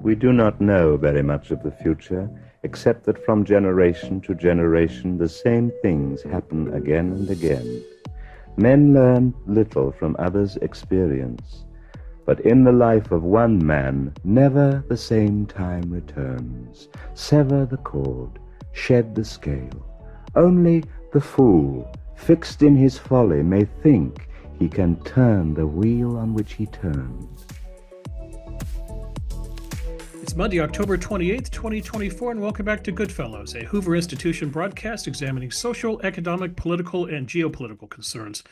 We do not know very much of the future, except that from generation to generation the same things happen again and again. Men learn little from others' experience, but in the life of one man never the same time returns. Sever the cord, shed the scale. Only the fool, fixed in his folly, may think he can turn the wheel on which he turns. It's Monday, October 28th, 2024, and welcome back to Goodfellows, a Hoover Institution broadcast examining social, economic, political, and geopolitical concerns.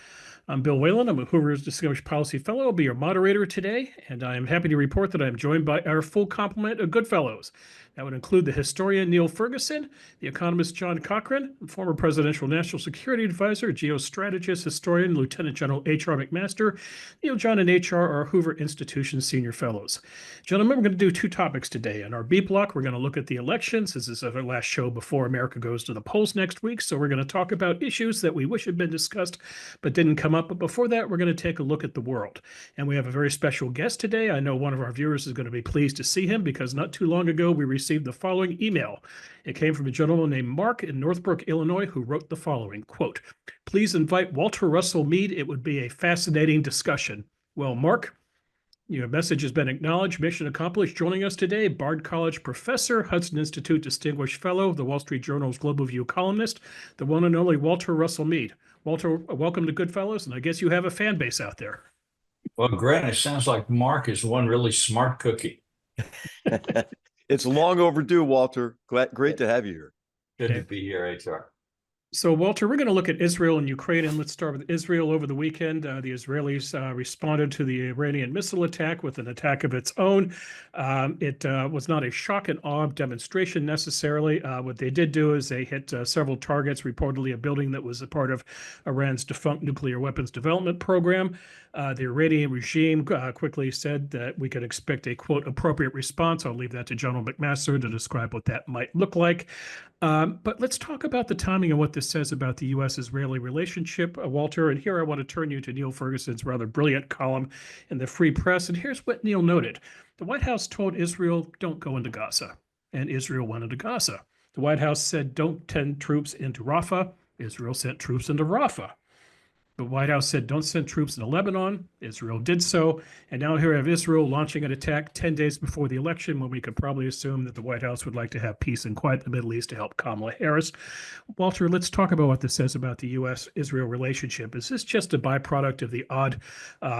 I'm Bill Whalen. I'm a Hoover's Distinguished Policy Fellow. I'll be your moderator today, and I am happy to report that I'm joined by our full complement of Goodfellows. That would include the historian Niall Ferguson, the economist John Cochrane, former presidential national security advisor, geostrategist, historian, Lieutenant General H.R. McMaster. Neil, John, and H.R. are Hoover Institution senior fellows. Gentlemen, we're going to do two topics today. In our B block, we're going to look at the elections. This is our last show before America goes to the polls next week, so we're going to talk about issues that we wish had been discussed but didn't come up. But before that, we're going to take a look at the world. And we have a very special guest today. I know one of our viewers is going to be pleased to see him because not too long ago, we received the following email. It came from a gentleman named Mark in Northbrook, Illinois, who wrote the following, quote, "Please invite Walter Russell Mead. It would be a fascinating discussion." Well, Mark, your message has been acknowledged. Mission accomplished. Joining us today, Bard College professor, Hudson Institute Distinguished Fellow, the Wall Street Journal's Global View columnist, the one and only Walter Russell Mead. Walter, welcome to Goodfellows, and I guess you have a fan base out there. Well, Grant, it sounds like Mark is one really smart cookie. It's long overdue, Walter. Great to have you here. Good to be here, HR. So, Walter, we're going to look at Israel and Ukraine, and let's start with Israel. Over the weekend, the Israelis responded to the Iranian missile attack with an attack of its own. It was not a shock and awe demonstration necessarily. What they did do is they hit several targets, reportedly a building that was a part of Iran's defunct nuclear weapons development program. The Iranian regime quickly said that we could expect a, quote, appropriate response. I'll leave that to General McMaster to describe what that might look like. But let's talk about the timing and what this says about the U.S.-Israeli relationship, Walter. And here I want to turn you to Niall Ferguson's rather brilliant column in the Free Press. And here's what Niall noted. The White House told Israel, don't go into Gaza. And Israel went into Gaza. The White House said, don't send troops into Rafah. Israel sent troops into Rafah. The White House said, don't send troops into Lebanon. Israel did so. And now here we have Israel launching an attack 10 days before the election, when we could probably assume that the White House would like to have peace and quiet in the Middle East to help Kamala Harris. Walter, let's talk about what this says about the U.S.-Israel relationship. Is this just a byproduct of the odd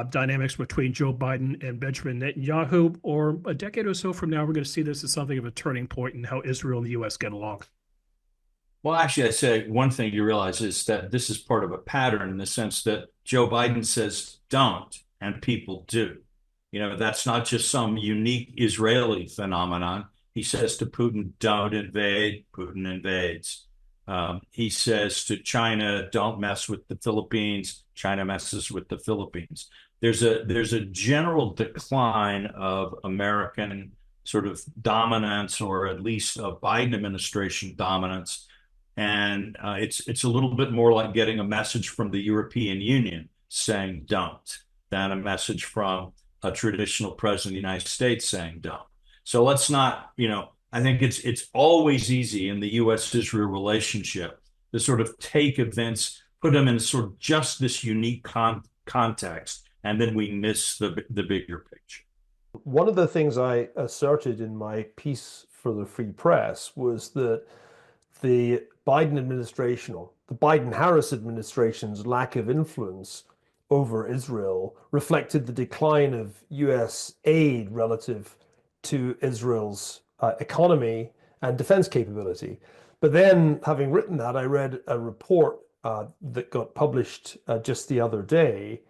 dynamics between Joe Biden and Benjamin Netanyahu? Or a decade or so from now, we're going to see this as something of a turning point in how Israel and the U.S. get along? Well, actually, I'd say one thing you realize is that this is part of a pattern in the sense that Joe Biden says don't, and people do. You know, that's not just some unique Israeli phenomenon. He says to Putin, don't invade, Putin invades. He says to China, don't mess with the Philippines, China messes with the Philippines. There's a general decline of American sort of dominance, or at least a Biden administration dominance. And it's a little bit more like getting a message from the European Union saying don't, than a message from a traditional president of the United States saying don't. So let's not, I think it's always easy in the U.S.-Israel relationship to sort of take events, put them in sort of just this unique context, and then we miss the bigger picture. One of the things I asserted in my piece for the Free Press was that the Biden administration, or the Biden-Harris administration's lack of influence over Israel reflected the decline of U.S. aid relative to Israel's economy and defense capability. But then, having written that, I read a report that got published just the other day,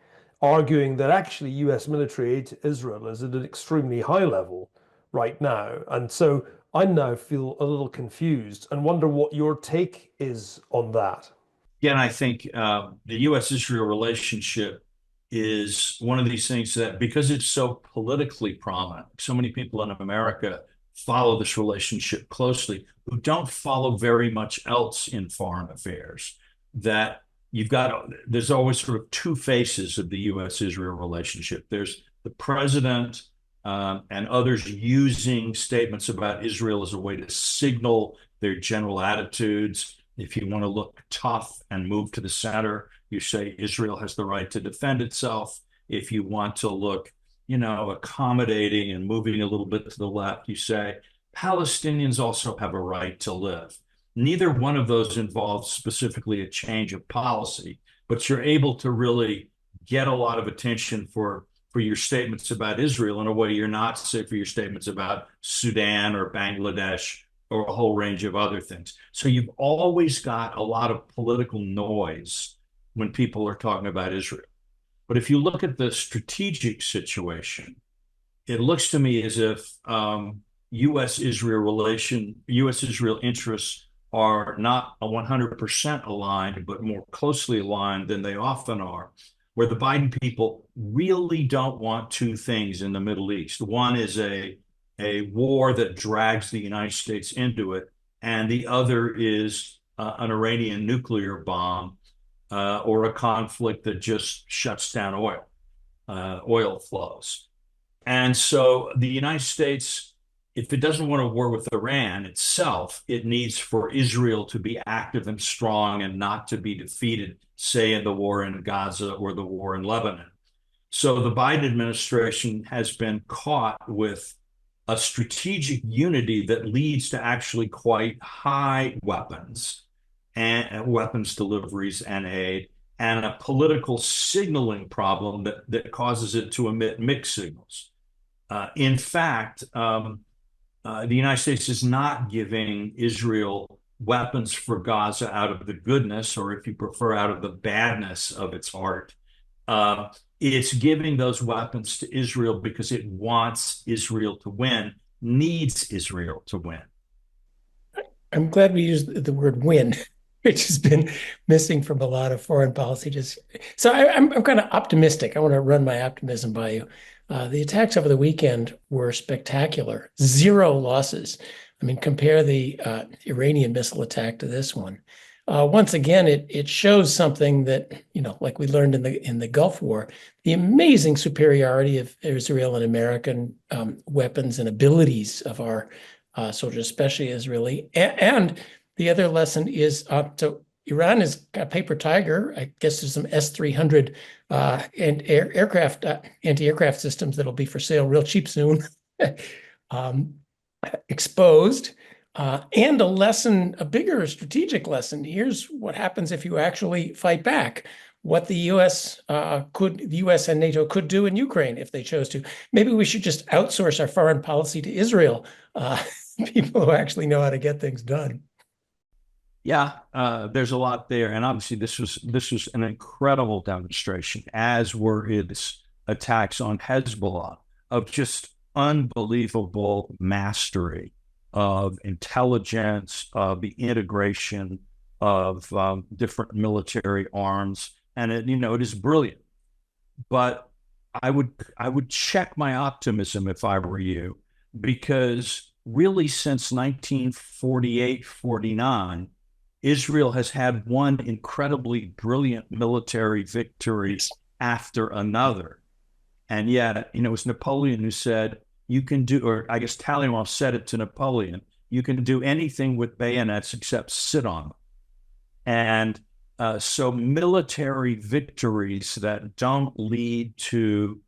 arguing that actually U.S. military aid to Israel is at an extremely high level right now. And so I now feel a little confused and wonder what your take is on that. Again, I think the U.S.-Israel relationship is one of these things that, because it's so politically prominent, so many people in America follow this relationship closely, who don't follow very much else in foreign affairs, that there's always sort of two faces of the U.S.-Israel relationship. There's the president and others using statements about Israel as a way to signal their general attitudes. If you want to look tough and move to the center, you say Israel has the right to defend itself. If you want to look, accommodating and moving a little bit to the left, you say Palestinians also have a right to live. Neither one of those involves specifically a change of policy, but you're able to really get a lot of attention for your statements about Israel in a way you're not, say, for your statements about Sudan or Bangladesh or a whole range of other things. So you've always got a lot of political noise when people are talking about Israel. But if you look at the strategic situation, it looks to me as if U.S.-Israel interests are not 100% aligned, but more closely aligned than they often are, where the Biden people really don't want two things in the Middle East. One is a war that drags the United States into it, and the other is an Iranian nuclear bomb or a conflict that just shuts down oil flows. And so the United States, if it doesn't want a war with Iran itself, it needs for Israel to be active and strong and not to be defeated, say, in the war in Gaza or the war in Lebanon. So the Biden administration has been caught with a strategic unity that leads to actually quite high weapons and weapons deliveries and aid, and a political signaling problem that causes it to emit mixed signals. In fact, the United States is not giving Israel weapons for Gaza out of the goodness, or if you prefer, out of the badness of its heart. It's giving those weapons to Israel because it wants Israel to win, needs Israel to win. I'm glad we used the word win, which has been missing from a lot of foreign policy. So I'm kind of optimistic. I want to run my optimism by you. The attacks over the weekend were spectacular. 0 losses. I mean, compare the Iranian missile attack to this one. Once again, it shows something that, like we learned in the Gulf War, the amazing superiority of Israel and American weapons and abilities of our soldiers, especially Israeli. And the other lesson is, so Iran has got Paper Tiger. I guess there's some S-300 and anti-aircraft systems that'll be for sale real cheap soon, exposed. And a bigger strategic lesson. Here's what happens if you actually fight back. What the U.S. and NATO could do in Ukraine if they chose to. Maybe we should just outsource our foreign policy to Israel, people who actually know how to get things done. Yeah, there's a lot there, and obviously this was an incredible demonstration, as were its attacks on Hezbollah, of just unbelievable mastery of intelligence, of the integration of different military arms, and it is brilliant. But I would check my optimism if I were you, because really since 1948-49, Israel has had one incredibly brilliant military victory after another. And yet, it was Napoleon who said, you can do, or I guess Talleyrand said it to Napoleon, you can do anything with bayonets except sit on them. And so military victories that don't lead to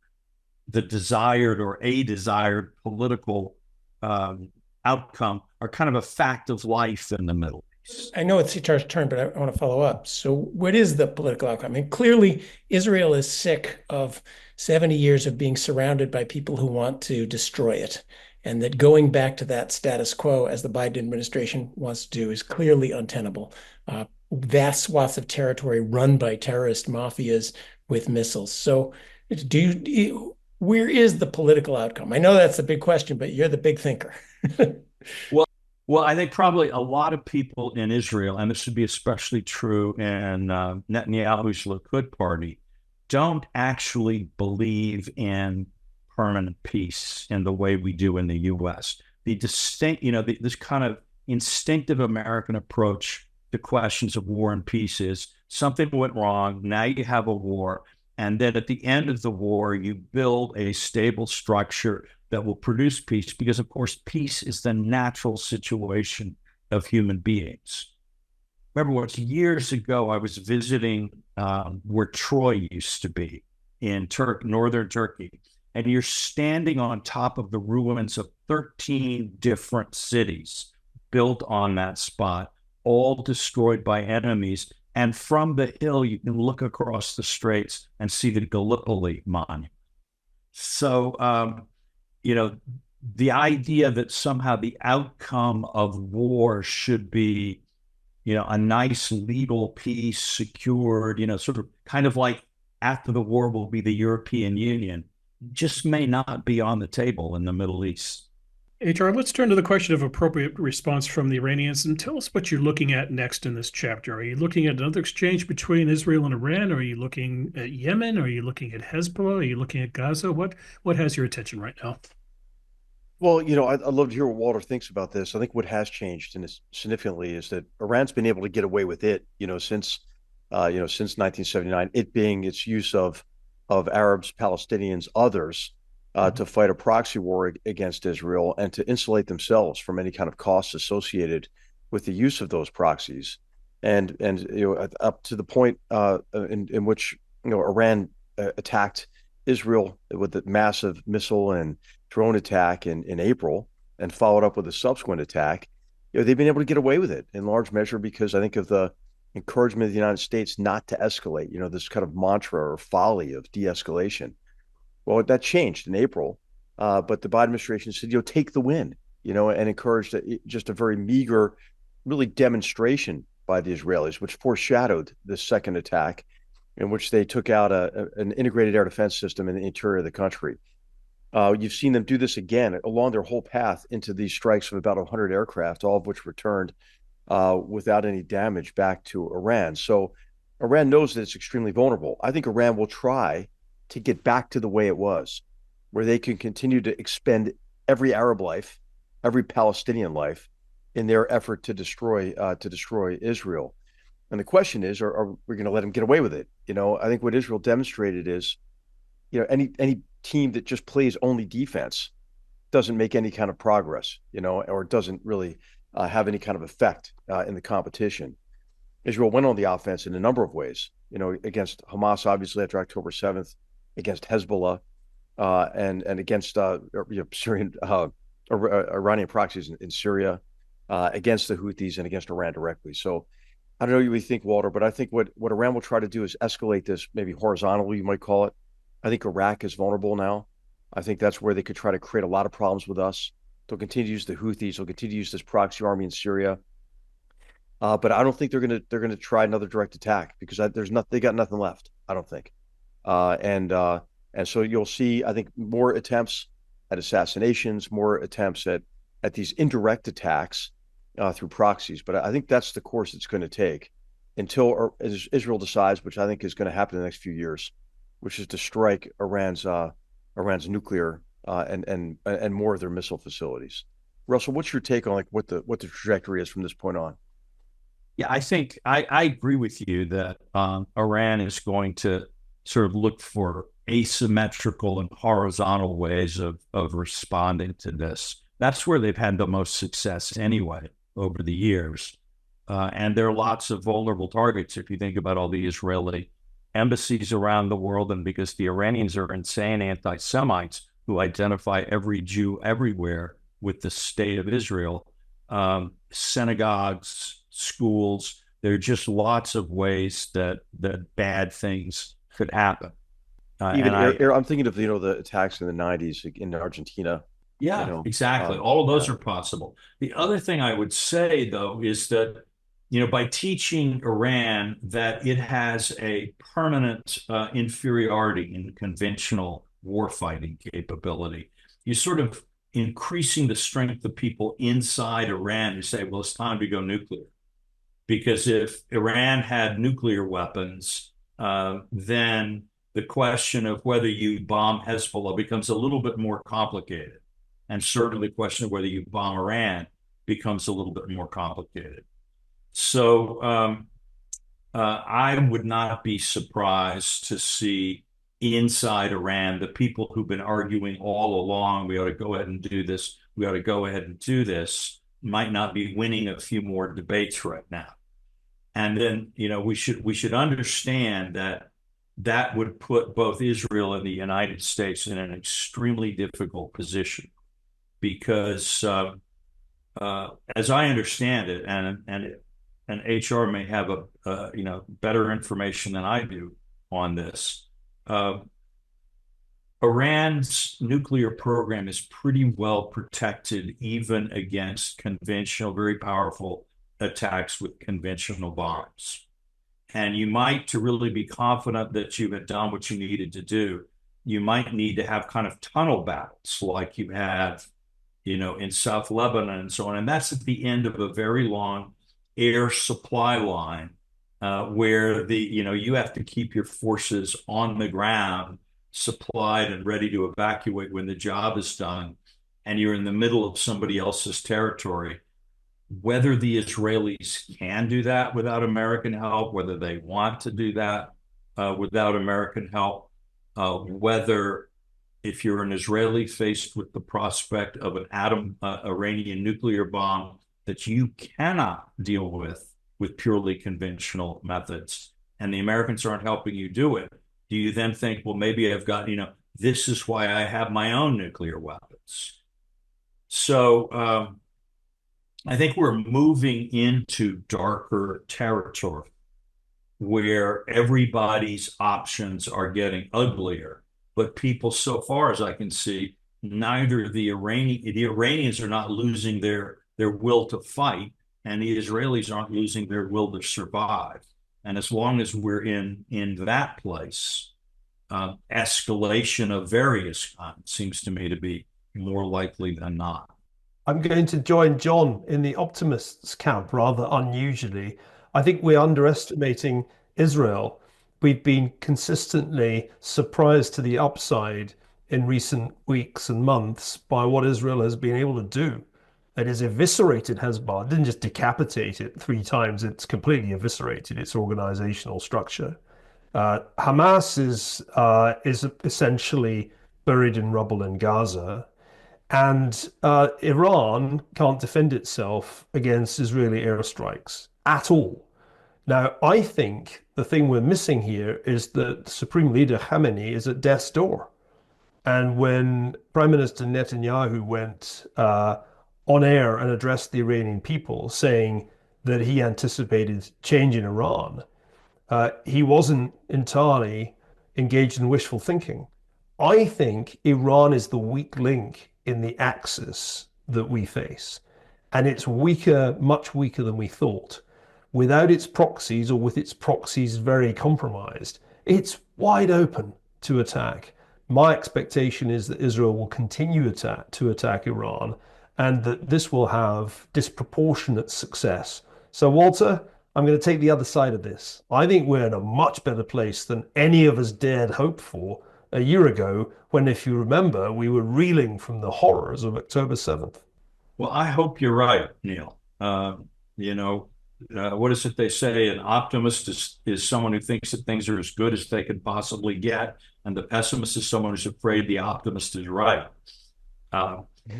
the desired or a desired political outcome are kind of a fact of life in the Middle East. I know it's Sitar's turn, but I want to follow up. So what is the political outcome? I mean, clearly Israel is sick of 70 years of being surrounded by people who want to destroy it. And that going back to that status quo, as the Biden administration wants to do, is clearly untenable. Vast swaths of territory run by terrorist mafias with missiles. So where is the political outcome? I know that's a big question, but you're the big thinker. Well, I think probably a lot of people in Israel, and this would be especially true in Netanyahu's Likud party, don't actually believe in permanent peace in the way we do in the U.S. The distinct, this kind of instinctive American approach to questions of war and peace is something went wrong. Now you have a war. And then at the end of the war, you build a stable structure that will produce peace, because, of course, peace is the natural situation of human beings. Remember, once years ago, I was visiting where Troy used to be in northern Turkey, and you're standing on top of the ruins of 13 different cities built on that spot, all destroyed by enemies. And from the hill, you can look across the straits and see the Gallipoli monument. So, the idea that somehow the outcome of war should be, a nice legal peace secured, sort of kind of like after the war will be the European Union, just may not be on the table in the Middle East. HR, let's turn to the question of appropriate response from the Iranians, and tell us what you're looking at next in this chapter. Are you looking at another exchange between Israel and Iran? Are you looking at Yemen? Are you looking at Hezbollah? Are you looking at Gaza? What has your attention right now? Well, I'd love to hear what Walter thinks about this. I think what has changed significantly is that Iran's been able to get away with it, since 1979, it being its use of Arabs, Palestinians, others, to fight a proxy war against Israel and to insulate themselves from any kind of costs associated with the use of those proxies, and up to the point in which Iran attacked Israel with the massive missile and drone attack in April, and followed up with a subsequent attack. They've been able to get away with it in large measure because I think of the encouragement of the United States not to escalate. This kind of mantra or folly of de-escalation. Well, that changed in April, but the Biden administration said, take the win, and encouraged just a very meager, really demonstration by the Israelis, which foreshadowed the second attack in which they took out an integrated air defense system in the interior of the country. You've seen them do this again along their whole path into these strikes of about 100 aircraft, all of which returned without any damage back to Iran. So Iran knows that it's extremely vulnerable. I think Iran will try to get back to the way it was, where they can continue to expend every Arab life, every Palestinian life, in their effort to destroy Israel. And the question is, are we going to let them get away with it? I think what Israel demonstrated is, any team that just plays only defense doesn't make any kind of progress, or doesn't really have any kind of effect in the competition. Israel went on the offense in a number of ways, against Hamas, obviously after October 7th, against Hezbollah, and against Syrian Iranian proxies in Syria, against the Houthis and against Iran directly. So I don't know what you think, Walter, but I think what Iran will try to do is escalate this maybe horizontally, you might call it. I think Iraq is vulnerable now. I think that's where they could try to create a lot of problems with us. They'll continue to use the Houthis. They'll continue to use this proxy army in Syria. But I don't think they're gonna try another direct attack because they got nothing left. I don't think. And so you'll see, I think, more attempts at assassinations, more attempts at these indirect attacks through proxies. But I think that's the course it's going to take until Israel decides, which I think is going to happen in the next few years, which is to strike Iran's nuclear and more of their missile facilities. Russell, what's your take on what the trajectory is from this point on? Yeah, I think I agree with you that Iran is going to sort of look for asymmetrical and horizontal ways of responding to this. That's where they've had the most success anyway over the years. And there are lots of vulnerable targets if you think about all the Israeli embassies around the world, and because the Iranians are insane anti-Semites who identify every Jew everywhere with the state of Israel, synagogues, schools, there are just lots of ways that bad things could happen. I'm thinking of the attacks in the 90s in Argentina. Yeah, exactly. All of those are possible. The other thing I would say, though, is that by teaching Iran that it has a permanent inferiority in conventional warfighting capability, you're sort of increasing the strength of people inside Iran who say, well, it's time to go nuclear. Because if Iran had nuclear weapons, then the question of whether you bomb Hezbollah becomes a little bit more complicated. And certainly the question of whether you bomb Iran becomes a little bit more complicated. So I would not be surprised to see inside Iran, the people who've been arguing all along, we ought to go ahead and do this, we ought to go ahead and do this, might not be winning a few more debates right now. And then, we should understand that that would put both Israel and the United States in an extremely difficult position because, as I understand it, and HR may have better information than I do on this. Iran's nuclear program is pretty well protected, even against conventional, very powerful attacks with conventional bombs. And you might, to really be confident that you had done what you needed to do, you might need to have kind of tunnel battles like you have, in South Lebanon and so on. And that's at the end of a very long air supply line where you have to keep your forces on the ground, supplied and ready to evacuate when the job is done, and you're in the middle of somebody else's territory. Whether the Israelis can do that without American help, whether they want to do that without American help, whether if you're an Israeli faced with the prospect of an Iranian nuclear bomb that you cannot deal with purely conventional methods, and the Americans aren't helping you do it, do you then think, well, maybe I've got, this is why I have my own nuclear weapons? So I think we're moving into darker territory where everybody's options are getting uglier. But people, so far as I can see, neither the Iranians are not losing their will to fight, and the Israelis aren't losing their will to survive. And as long as we're in that place, escalation of various kinds seems to me to be more likely than not. I'm going to join John in the optimists camp rather unusually. I think we're underestimating Israel. We've been consistently surprised to the upside in recent weeks and months by what Israel has been able to do. It has eviscerated Hezbollah, it didn't just decapitate it 3 times, it's completely eviscerated its organizational structure. Hamas is essentially buried in rubble in Gaza. And Iran can't defend itself against Israeli airstrikes at all. Now, I think the thing we're missing here is that Supreme Leader Khamenei is at death's door. And when Prime Minister Netanyahu went on air and addressed the Iranian people saying that he anticipated change in Iran, he wasn't entirely engaged in wishful thinking. I think Iran is the weak link in the axis that we face. And it's weaker, much weaker than we thought. Without its proxies, or with its proxies very compromised, it's wide open to attack. My expectation is that Israel will continue to attack Iran, and that this will have disproportionate success. So, Walter, I'm going to take the other side of this. I think we're in a much better place than any of us dared hope for a year ago, when, if you remember, we were reeling from the horrors of October 7th. Well, I hope you're right, Neil. What is it they say? An optimist is someone who thinks that things are as good as they could possibly get, and the pessimist is someone who's afraid the optimist is right.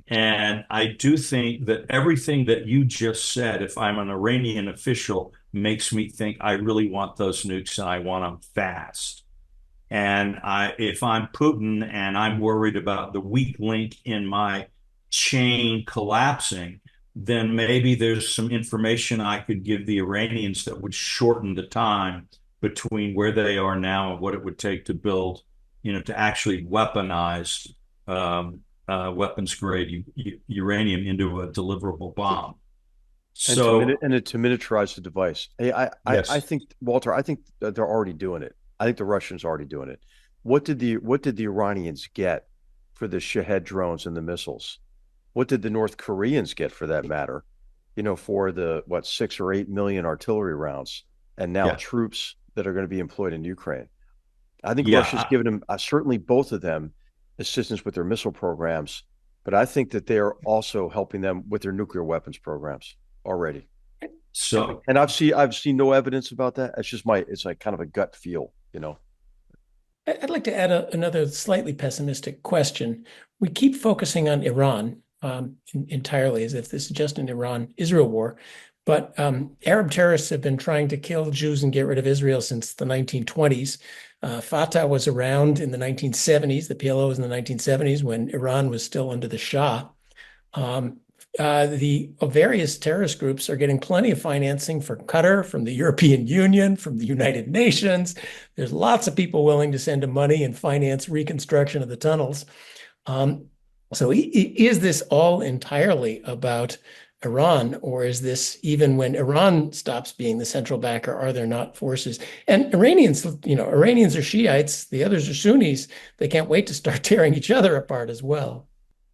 And I do think that everything that you just said, if I'm an Iranian official, makes me think I really want those nukes and I want them fast. And if I'm Putin and I'm worried about the weak link in my chain collapsing, then maybe there's some information I could give the Iranians that would shorten the time between where they are now and what it would take to build, to actually weaponize weapons grade uranium into a deliverable bomb. So and to miniaturize the device. Hey, yes. I think, Walter, I think that they're already doing it. I think the Russians are already doing it. What did the Iranians get for the Shahed drones and the missiles? What did the North Koreans get, for that matter? For the 6 or 8 million artillery rounds, and now troops that are going to be employed in Ukraine. I think Russia's given them, certainly both of them, assistance with their missile programs, but I think that they are also helping them with their nuclear weapons programs already. So, and I've seen no evidence about that. It's just it's like kind of a gut feel, I'd like to add another slightly pessimistic question. We keep focusing on Iran entirely as if this is just an Iran-Israel war. But Arab terrorists have been trying to kill Jews and get rid of Israel since the 1920s. Fatah was around in the 1970s. The PLO was in the 1970s when Iran was still under the Shah. The various terrorist groups are getting plenty of financing from Qatar, from the European Union, from the United Nations. There's lots of people willing to send them money and finance reconstruction of the tunnels. So is this all entirely about Iran, or is this, even when Iran stops being the central backer, are there not forces? And Iranians, Iranians are Shiites, the others are Sunnis. They can't wait to start tearing each other apart as well.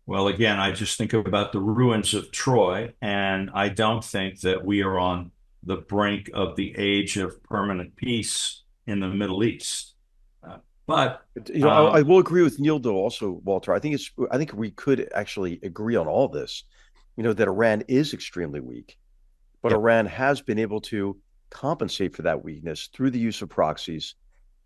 Well, again, I just think about the ruins of Troy, and I don't think that we are on the brink of the age of permanent peace in the Middle East. But I will agree with Neil, though. Also, Walter, I think we could actually agree on all this. That Iran is extremely weak, but Yep. Iran has been able to compensate for that weakness through the use of proxies,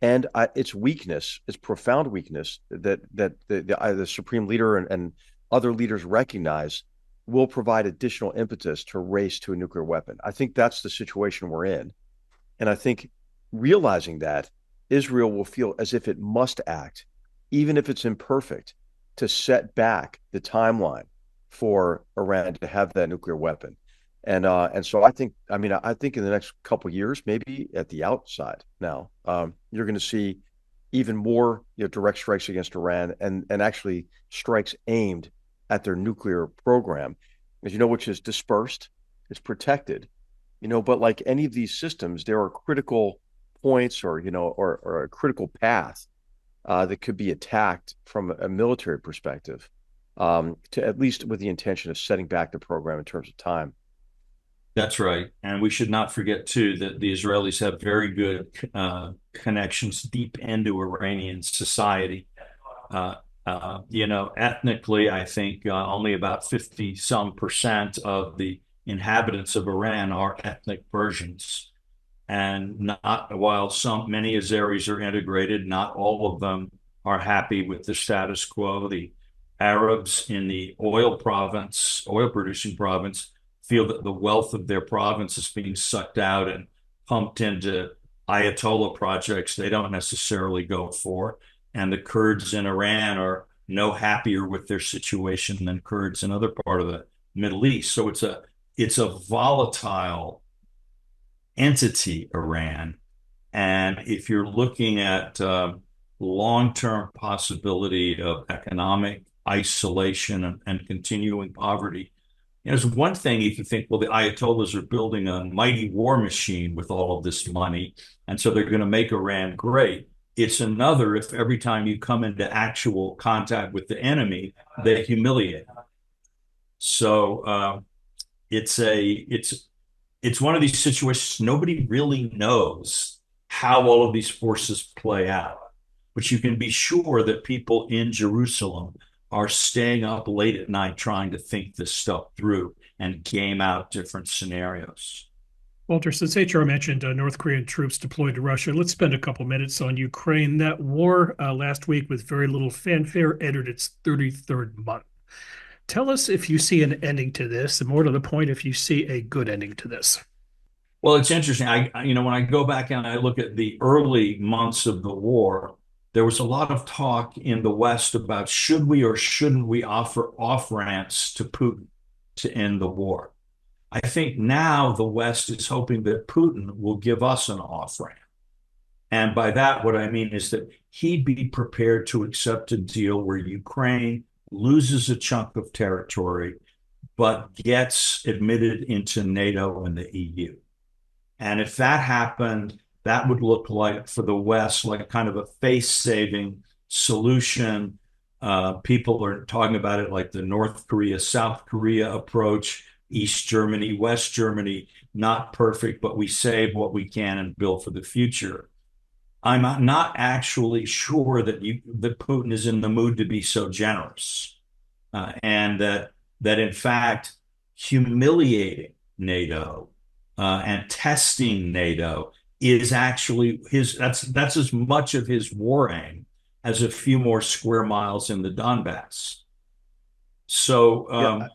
and its weakness, its profound weakness that the supreme leader and other leaders recognize, will provide additional impetus to race to a nuclear weapon. I think that's the situation we're in, and I think realizing that, Israel will feel as if it must act, even if it's imperfect, to set back the timeline for Iran to have that nuclear weapon. And so I think in the next couple of years, maybe at the outside now, you're going to see even more direct strikes against Iran and actually strikes aimed at their nuclear program, as which is dispersed, it's protected, but like any of these systems, there are critical points or a critical path that could be attacked from a military perspective, to at least with the intention of setting back the program in terms of time. That's right. And we should not forget, too, that the Israelis have very good connections deep into Iranian society. Ethnically, I think only about 50-some% of the inhabitants of Iran are ethnic Persians. And while many Azeris are integrated, not all of them are happy with the status quo. The Arabs in the oil producing province, feel that the wealth of their province is being sucked out and pumped into Ayatollah projects they don't necessarily go for. And the Kurds in Iran are no happier with their situation than Kurds in other part of the Middle East. So it's a volatile entity, Iran. And if you're looking at long-term possibility of economic isolation and continuing poverty, there's one thing you can think, well, the Ayatollahs are building a mighty war machine with all of this money, and so they're going to make Iran great. It's another if every time you come into actual contact with the enemy, they humiliate. So it's one of these situations nobody really knows how all of these forces play out. But you can be sure that people in Jerusalem are staying up late at night trying to think this stuff through and game out different scenarios. Walter, since HR mentioned North Korean troops deployed to Russia, let's spend a couple minutes on Ukraine. That war last week, with very little fanfare, entered its 33rd month. Tell us if you see an ending to this, and more to the point, if you see a good ending to this. Well, it's interesting. When I go back and I look at the early months of the war, there was a lot of talk in the West about should we or shouldn't we offer off-ramps to Putin to end the war. I think now the West is hoping that Putin will give us an off-ramp. And by that, what I mean is that he'd be prepared to accept a deal where Ukraine loses a chunk of territory, but gets admitted into NATO and the EU. And if that happened, that would look like, for the West, like kind of a face-saving solution. People are talking about it like the North Korea, South Korea approach, East Germany, West Germany, not perfect, but we save what we can and build for the future. I'm not actually sure that Putin is in the mood to be so generous, and that in fact humiliating NATO and testing NATO is actually that's as much of his war aim as a few more square miles in the Donbass. So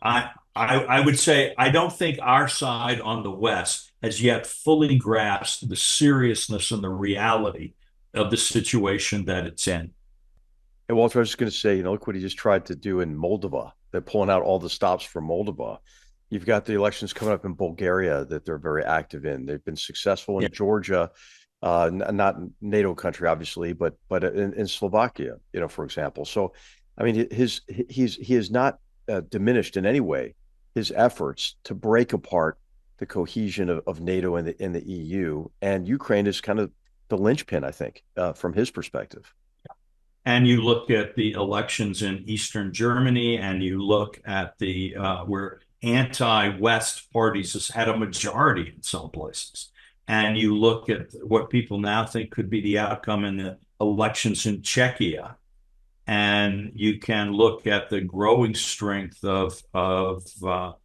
I would say I don't think our side on the West has yet fully grasped the seriousness and the reality of the situation that it's in. And Walter, I was just going to say, look what he just tried to do in Moldova. They're pulling out all the stops from Moldova. You've got the elections coming up in Bulgaria that they're very active in. They've been successful in Georgia, not NATO country, obviously, but in Slovakia, for example. So, I mean, he has not diminished in any way his efforts to break apart the cohesion of NATO and the EU. And Ukraine is kind of the linchpin, I think, from his perspective. And you look at the elections in Eastern Germany, and you look at the where anti-West parties has had a majority in some places. And you look at what people now think could be the outcome in the elections in Czechia. And you can look at the growing strength of the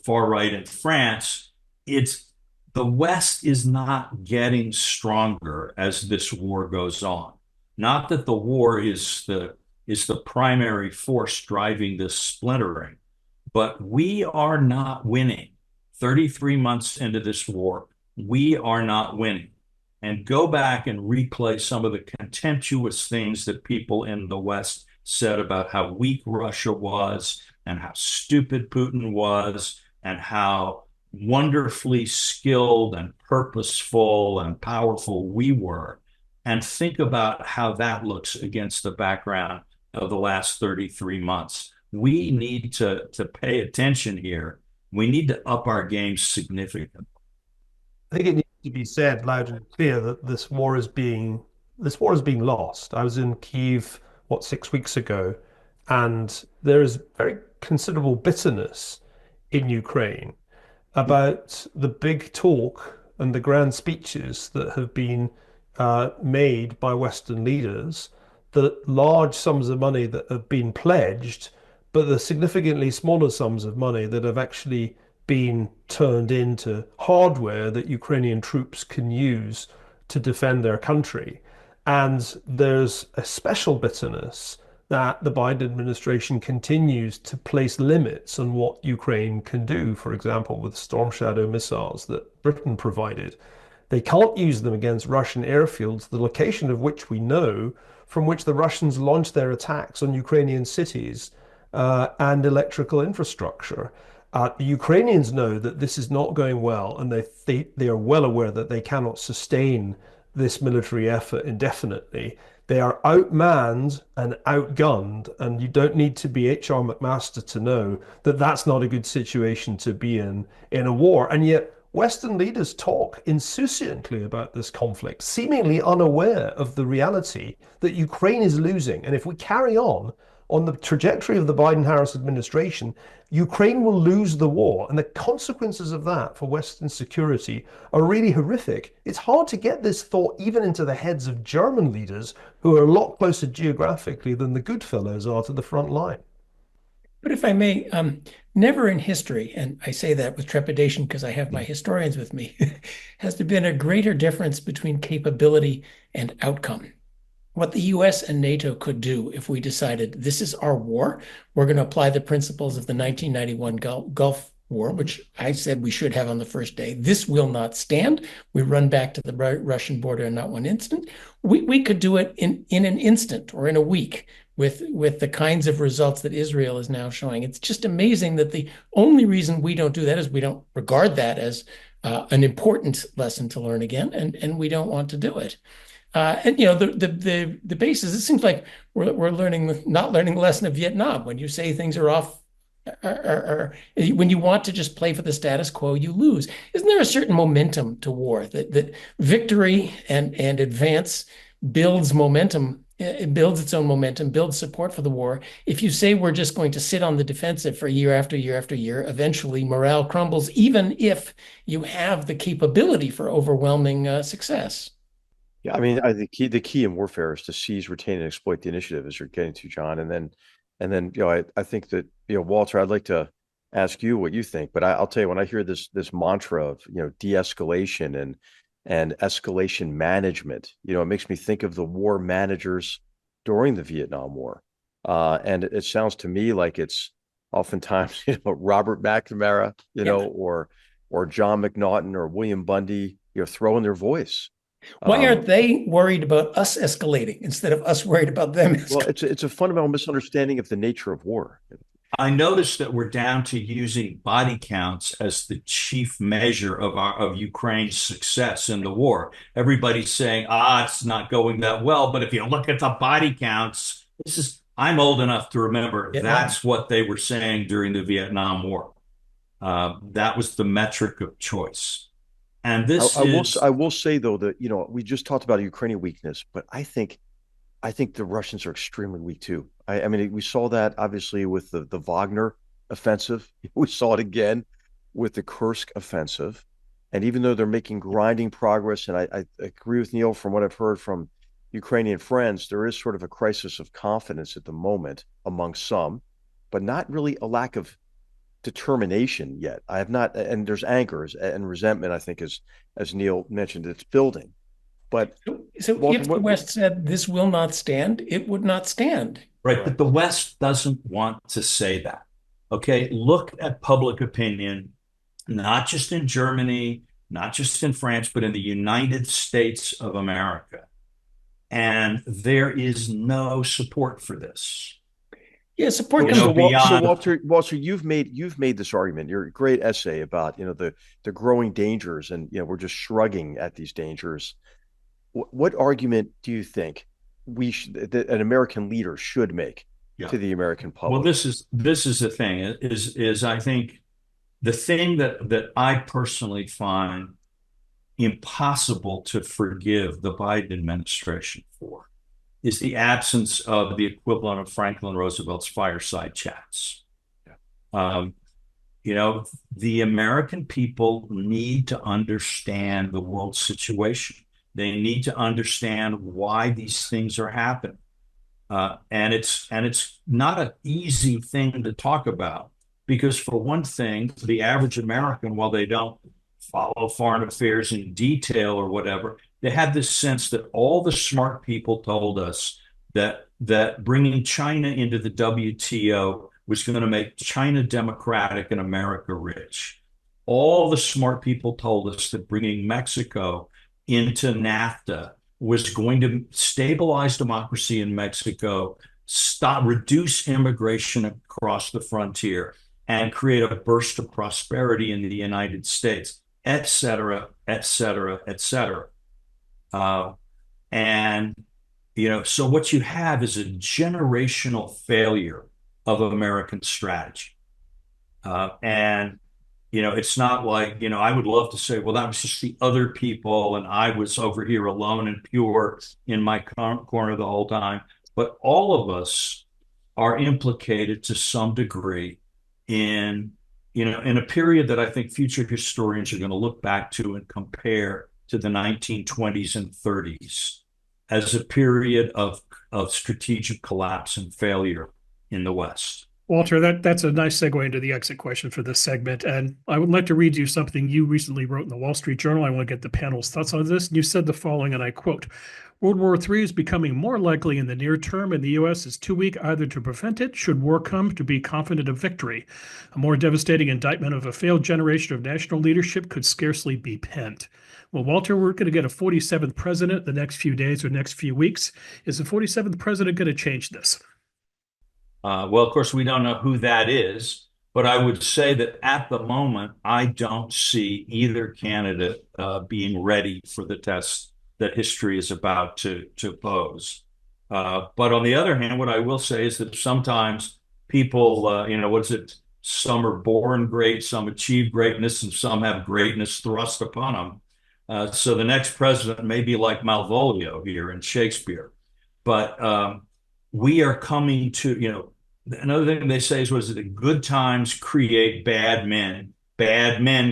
far right in France. The West is not getting stronger as this war goes on. Not that the war is the primary force driving this splintering, but we are not winning. 33 months into this war, we are not winning. And go back and replay some of the contemptuous things that people in the West said about how weak Russia was and how stupid Putin was and how wonderfully skilled and purposeful and powerful we were, and think about how that looks against the background of the last 33 months. We need to pay attention here. We need to up our game significantly. I think it needs to be said loud and clear that this war is being lost. I was in Kyiv, 6 weeks ago, and there is very considerable bitterness in Ukraine about the big talk and the grand speeches that have been made by Western leaders, the large sums of money that have been pledged, but the significantly smaller sums of money that have actually been turned into hardware that Ukrainian troops can use to defend their country. And there's a special bitterness that the Biden administration continues to place limits on what Ukraine can do, for example, with Storm Shadow missiles that Britain provided. They can't use them against Russian airfields, the location of which we know, from which the Russians launched their attacks on Ukrainian cities and electrical infrastructure. The Ukrainians know that this is not going well, and they are well aware that they cannot sustain this military effort indefinitely. They are outmanned and outgunned, and you don't need to be H.R. McMaster to know that that's not a good situation to be in a war. And yet Western leaders talk insouciantly about this conflict, seemingly unaware of the reality that Ukraine is losing. And if we carry on the trajectory of the Biden-Harris administration, Ukraine will lose the war. And the consequences of that for Western security are really horrific. It's hard to get this thought even into the heads of German leaders who are a lot closer geographically than the good fellows are to the front line. But if I may, never in history, and I say that with trepidation because I have my historians with me, has there been a greater difference between capability and outcome. What the US and NATO could do if we decided this is our war, we're going to apply the principles of the 1991 Gulf War, which I said we should have on the first day. This will not stand. We run back to the Russian border in not one instant. We could do it in an instant or in a week with the kinds of results that Israel is now showing. It's just amazing that the only reason we don't do that is we don't regard that as an important lesson to learn again, and we don't want to do it. And the basis, it seems like we're not learning the lesson of Vietnam. When you say things are off, when you want to just play for the status quo, you lose. Isn't there a certain momentum to war that victory and advance builds momentum? It builds its own momentum, builds support for the war. If you say we're just going to sit on the defensive for year after year after year, eventually morale crumbles, even if you have the capability for overwhelming success. Yeah, I mean, the key in warfare is to seize, retain, and exploit the initiative, as you're getting to, John. And then, I think that, Walter, I'd like to ask you what you think, but I'll tell you, when I hear this mantra of, de-escalation and escalation management, it makes me think of the war managers during the Vietnam War. And it sounds to me like it's oftentimes, Robert McNamara, Yeah. or John McNaughton or William Bundy, throwing their voice. Why aren't they worried about us escalating instead of us worried about them Well, escalating? it's a fundamental misunderstanding of the nature of war. I noticed that we're down to using body counts as the chief measure of Ukraine's success in the war. Everybody's saying, it's not going that well. But if you look at the body counts, I'm old enough to remember that's what they were saying during the Vietnam War. That was the metric of choice. And I will say though that, we just talked about Ukrainian weakness, but I think the Russians are extremely weak too. I mean, we saw that obviously with the Wagner offensive. We saw it again with the Kursk offensive. And even though they're making grinding progress, and I agree with Neil from what I've heard from Ukrainian friends, there is sort of a crisis of confidence at the moment among some, but not really a lack of determination yet. I have not, and there's anger and resentment, I think, as Neil mentioned, it's building. But So Walter, if the West said this will not stand, it would not stand. Right. But the West doesn't want to say that. Okay. Look at public opinion, not just in Germany, not just in France, but in the United States of America. And there is no support for this. Yeah, support You know, comes beyond- Walter, you've made this argument. Your great essay about the growing dangers, and we're just shrugging at these dangers. What argument do you think that an American leader should make to the American public? Well, this is the thing is I think the thing that I personally find impossible to forgive the Biden administration for is the absence of the equivalent of Franklin Roosevelt's fireside chats. The American people need to understand the world situation. They need to understand why these things are happening. And it's not an easy thing to talk about, because for one thing, the average American, while they don't follow foreign affairs in detail or whatever, they had this sense that all the smart people told us that bringing China into the WTO was going to make China democratic and America rich. All the smart people told us that bringing Mexico into NAFTA was going to stabilize democracy in Mexico, reduce immigration across the frontier, and create a burst of prosperity in the United States, et cetera, et cetera, et cetera. So what you have is a generational failure of American strategy. It's not like, I would love to say, well, that was just the other people and I was over here alone and pure in my corner the whole time. But all of us are implicated to some degree in a period that I think future historians are going to look back to and compare to the 1920s and 30s as a period of strategic collapse and failure in the West. Walter, that's a nice segue into the exit question for this segment. And I would like to read you something you recently wrote in the Wall Street Journal. I want to get the panel's thoughts on this. You said the following, and I quote, "World War III is becoming more likely in the near term, and the U.S. is too weak either to prevent it, should war come, to be confident of victory. A more devastating indictment of a failed generation of national leadership could scarcely be penned." Well, Walter, we're going to get a 47th president the next few days or next few weeks. Is the 47th president going to change this? Well, of course, we don't know who that is, but I would say that at the moment, I don't see either candidate being ready for the test that history is about to pose. But on the other hand, what I will say is that sometimes people, some are born great, some achieve greatness, and some have greatness thrust upon them. So the next president may be like Malvolio here in Shakespeare. But we are coming to, another thing they say is, good times create bad men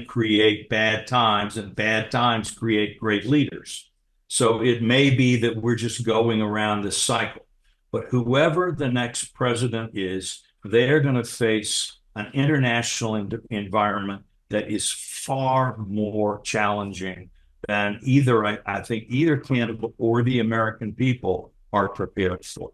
create bad times, and bad times create great leaders. So it may be that we're just going around this cycle. But whoever the next president is, they're going to face an international environment that is far more challenging than either, I think, either Canada or the American people are prepared for.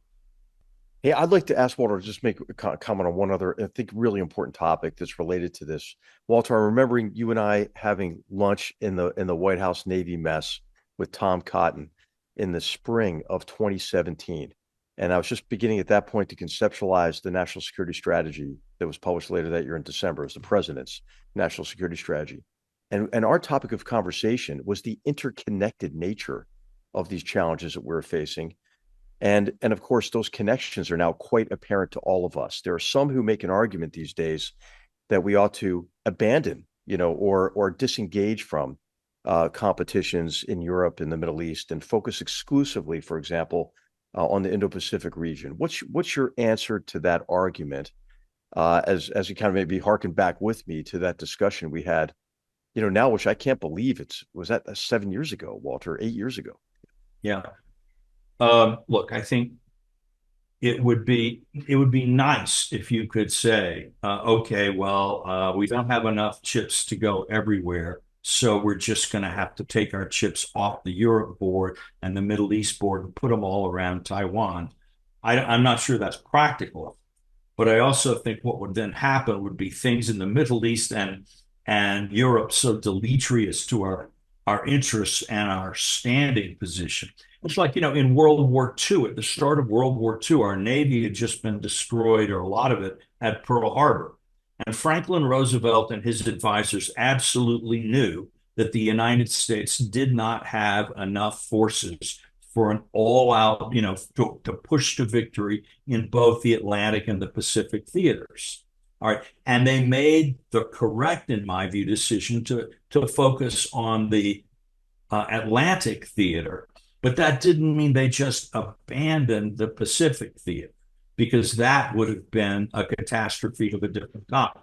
Hey, I'd like to ask Walter to just make a comment on one other, I think, really important topic that's related to this. Walter, I'm remembering you and I having lunch in the White House Navy mess with Tom Cotton in the spring of 2017. And I was just beginning at that point to conceptualize the national security strategy that was published later that year in December. It was the president's national security strategy. And our topic of conversation was the interconnected nature of these challenges that we're facing. And of course, those connections are now quite apparent to all of us. There are some who make an argument these days that we ought to abandon, or disengage from competitions in Europe and the Middle East and focus exclusively, for example, on the Indo-Pacific region. What's your answer to that argument? As you kind of maybe harken back with me to that discussion we had, now, which I can't believe was that 7 years ago, Walter, 8 years ago. Yeah. Look, I think it would be nice if you could say, okay, well, we don't have enough chips to go everywhere, so we're just going to have to take our chips off the Europe board and the Middle East board and put them all around Taiwan. I'm not sure that's practical, but I also think what would then happen would be things in the Middle East and Europe so deleterious to our interests and our standing position. It's like, in World War II, at the start of World War II, our Navy had just been destroyed, or a lot of it, at Pearl Harbor. And Franklin Roosevelt and his advisors absolutely knew that the United States did not have enough forces for an all-out, to push to victory in both the Atlantic and the Pacific theaters. All right. And they made the correct, in my view, decision to focus on the Atlantic theater. But that didn't mean they just abandoned the Pacific theater, because that would have been a catastrophe of a different kind.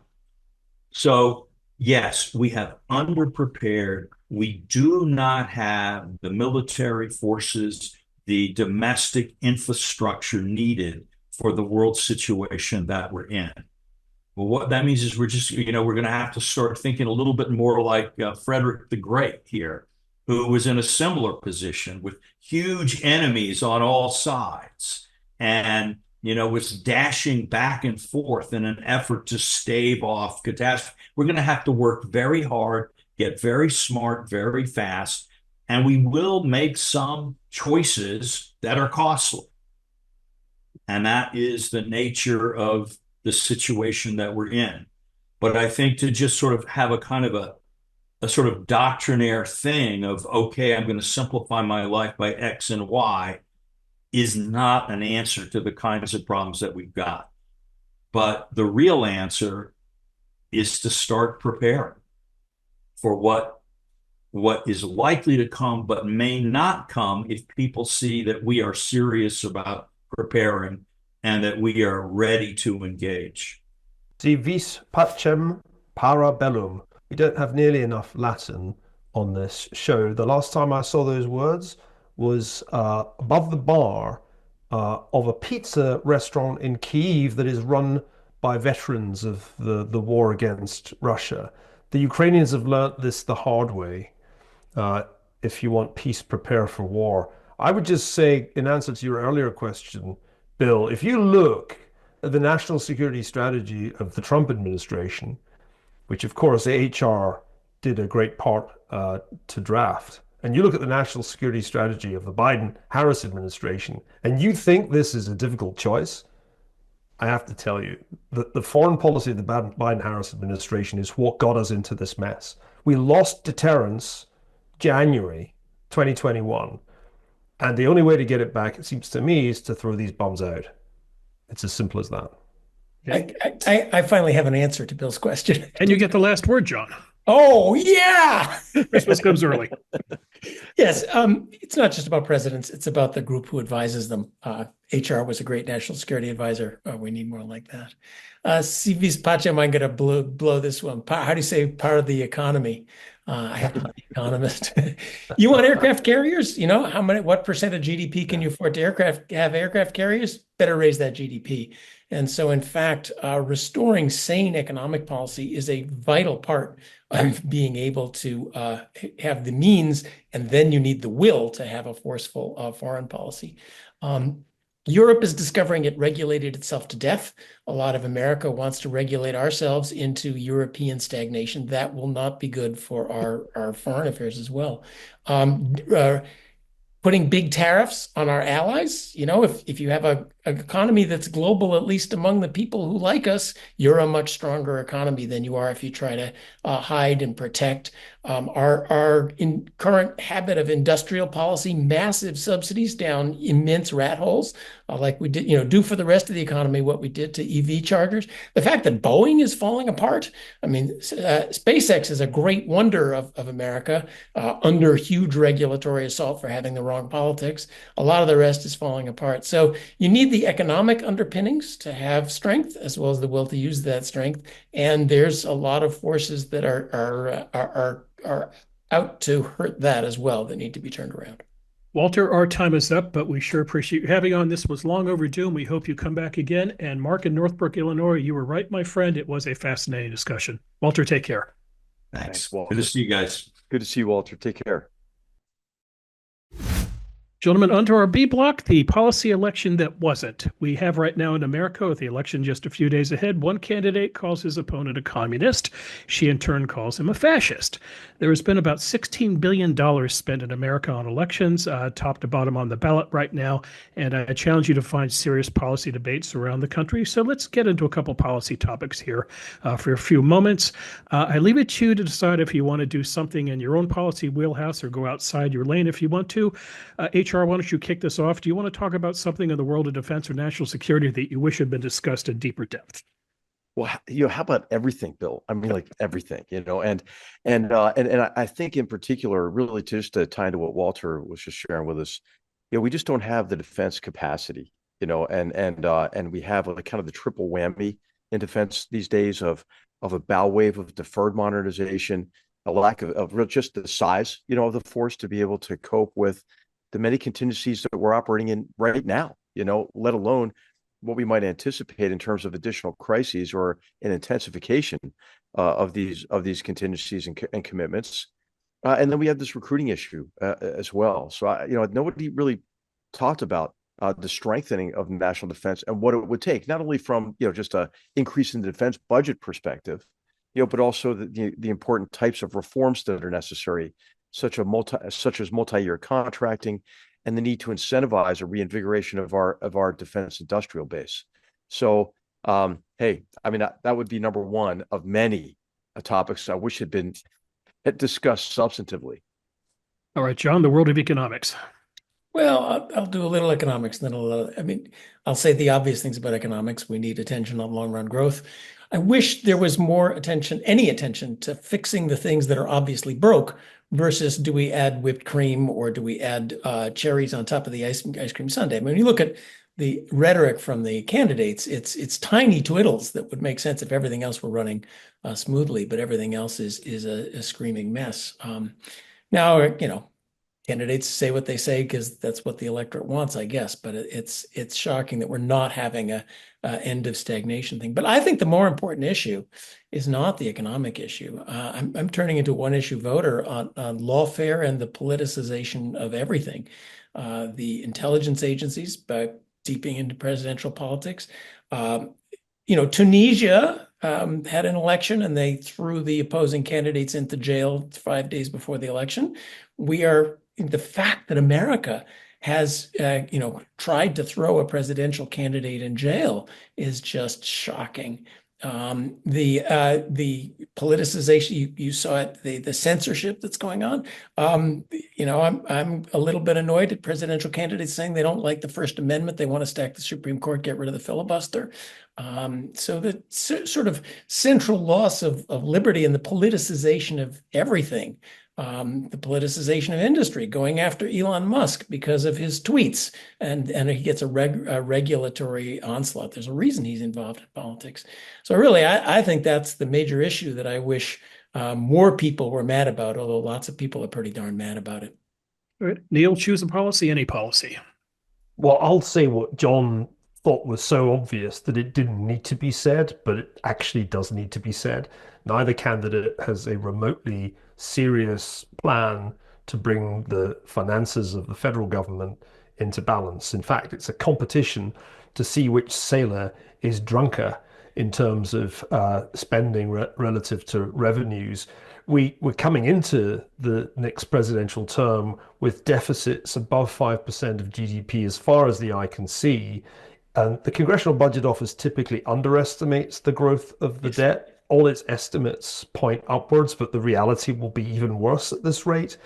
So, yes, we have underprepared. We do not have the military forces, the domestic infrastructure needed for the world situation that we're in. Well, what that means is we're going to have to start thinking a little bit more like Frederick the Great here, who was in a similar position with huge enemies on all sides and, was dashing back and forth in an effort to stave off catastrophe. We're going to have to work very hard, get very smart, very fast, and we will make some choices that are costly. And that is the nature of the situation that we're in. But I think to just sort of have a kind of a sort of doctrinaire thing of, okay, I'm going to simplify my life by X and Y is not an answer to the kinds of problems that we've got. But the real answer is to start preparing for what is likely to come, but may not come if people see that we are serious about preparing and that we are ready to engage. Si vis pacem para bellum. We don't have nearly enough Latin on this show. The last time I saw those words was above the bar of a pizza restaurant in Kyiv that is run by veterans of the war against Russia. The Ukrainians have learnt this the hard way. If you want peace, prepare for war. I would just say, in answer to your earlier question, Bill, if you look at the national security strategy of the Trump administration, which of course HR did a great part to draft, and you look at the national security strategy of the Biden-Harris administration, and you think this is a difficult choice, I have to tell you that the foreign policy of the Biden-Harris administration is what got us into this mess. We lost deterrence January 2021, and the only way to get it back, it seems to me, is to throw these bombs out. It's as simple as that. I finally have an answer to Bill's question. And you get the last word, John. Oh, yeah. Christmas comes early. Yes. It's not just about presidents. It's about the group who advises them. HR was a great national security advisor. We need more like that. Si vis pacem, I'm going to blow this one. How do you say part of the economy? I have to be an economist. You want aircraft carriers? What percent of GDP can you afford to have aircraft carriers? Better raise that GDP. And so, in fact, restoring sane economic policy is a vital part of being able to have the means, and then you need the will to have a forceful foreign policy. Europe is discovering it regulated itself to death. A lot of America wants to regulate ourselves into European stagnation. That will not be good for our foreign affairs as well. Putting big tariffs on our allies. If you have an economy that's global, at least among the people who like us, you're a much stronger economy than you are if you try to hide and protect. Our current habit of industrial policy, massive subsidies down immense rat holes, like we did, do for the rest of the economy what we did to EV chargers. The fact that Boeing is falling apart. I mean, SpaceX is a great wonder of America under huge regulatory assault for having the wrong politics. A lot of the rest is falling apart. So you need the economic underpinnings to have strength, as well as the will to use that strength. And there's a lot of forces that are out to hurt that as well that need to be turned around. Walter, our time is up, but we sure appreciate you having on. This was long overdue, and we hope you come back again. And Mark in Northbrook, Illinois, you were right, my friend. It was a fascinating discussion. Walter, take care. Thanks. Walter. Good to see you guys. Good to see you, Walter. Take care. Gentlemen, onto our B block, the policy election that wasn't. We have right now in America, with the election just a few days ahead, one candidate calls his opponent a communist. She in turn calls him a fascist. There has been about $16 billion spent in America on elections, top to bottom on the ballot right now. And I challenge you to find serious policy debates around the country. So let's get into a couple policy topics here for a few moments. I leave it to you to decide if you want to do something in your own policy wheelhouse or go outside your lane if you want to. HR, why don't you kick this off? Do you want to talk about something in the world of defense or national security that you wish had been discussed in deeper depth? Well, how about everything, Bill? I mean, like everything, and I think in particular, really just to tie into what Walter was just sharing with us, we just don't have the defense capacity, and we have like kind of the triple whammy in defense these days of a bow wave of deferred modernization, a lack of just the size, of the force to be able to cope with the many contingencies that we're operating in right now, let alone what we might anticipate in terms of additional crises or an intensification of these contingencies and commitments. And then we have this recruiting issue as well. So, nobody really talked about the strengthening of national defense and what it would take, not only from, just a increase in the defense budget perspective, but also the important types of reforms that are necessary, such as multi-year contracting and the need to incentivize a reinvigoration of our defense industrial base. So, hey, I mean, that would be number one of many topics I wish had been discussed substantively. All right, John, the world of economics. Well, I'll do a little economics, then I'll say the obvious things about economics. We need attention on long-run growth. I wish there was more attention, any attention, to fixing the things that are obviously broke versus do we add whipped cream or do we add cherries on top of the ice cream sundae? I mean, when you look at the rhetoric from the candidates, it's tiny twiddles that would make sense if everything else were running smoothly, but everything else is a screaming mess. Now, candidates say what they say because that's what the electorate wants, I guess. But it's shocking that we're not having a end of stagnation thing. But I think the more important issue is not the economic issue. I'm turning into one issue voter on lawfare and the politicization of everything. The intelligence agencies, by deeping into presidential politics. Tunisia had an election and they threw the opposing candidates into jail 5 days before the election. The fact that America has, tried to throw a presidential candidate in jail is just shocking. The politicization, you saw it, the censorship that's going on. I'm a little bit annoyed at presidential candidates saying they don't like the First Amendment. They want to stack the Supreme Court, get rid of the filibuster. So the sort of central loss of liberty and the politicization of everything. The politicization of industry, going after Elon Musk because of his tweets, and he gets a regulatory onslaught. There's a reason he's involved in politics. So really, I think that's the major issue that I wish more people were mad about, although lots of people are pretty darn mad about it. All right. Neil, choose a policy, any policy. Well, I'll say what John thought was so obvious that it didn't need to be said, but it actually does need to be said. Neither candidate has a remotely serious plan to bring the finances of the federal government into balance. In fact, it's a competition to see which sailor is drunker in terms of spending relative to revenues. We're coming into the next presidential term with deficits above 5% of GDP as far as the eye can see. And the Congressional Budget Office typically underestimates the growth of the debt. All its estimates point upwards, but the reality will be even worse at this rate.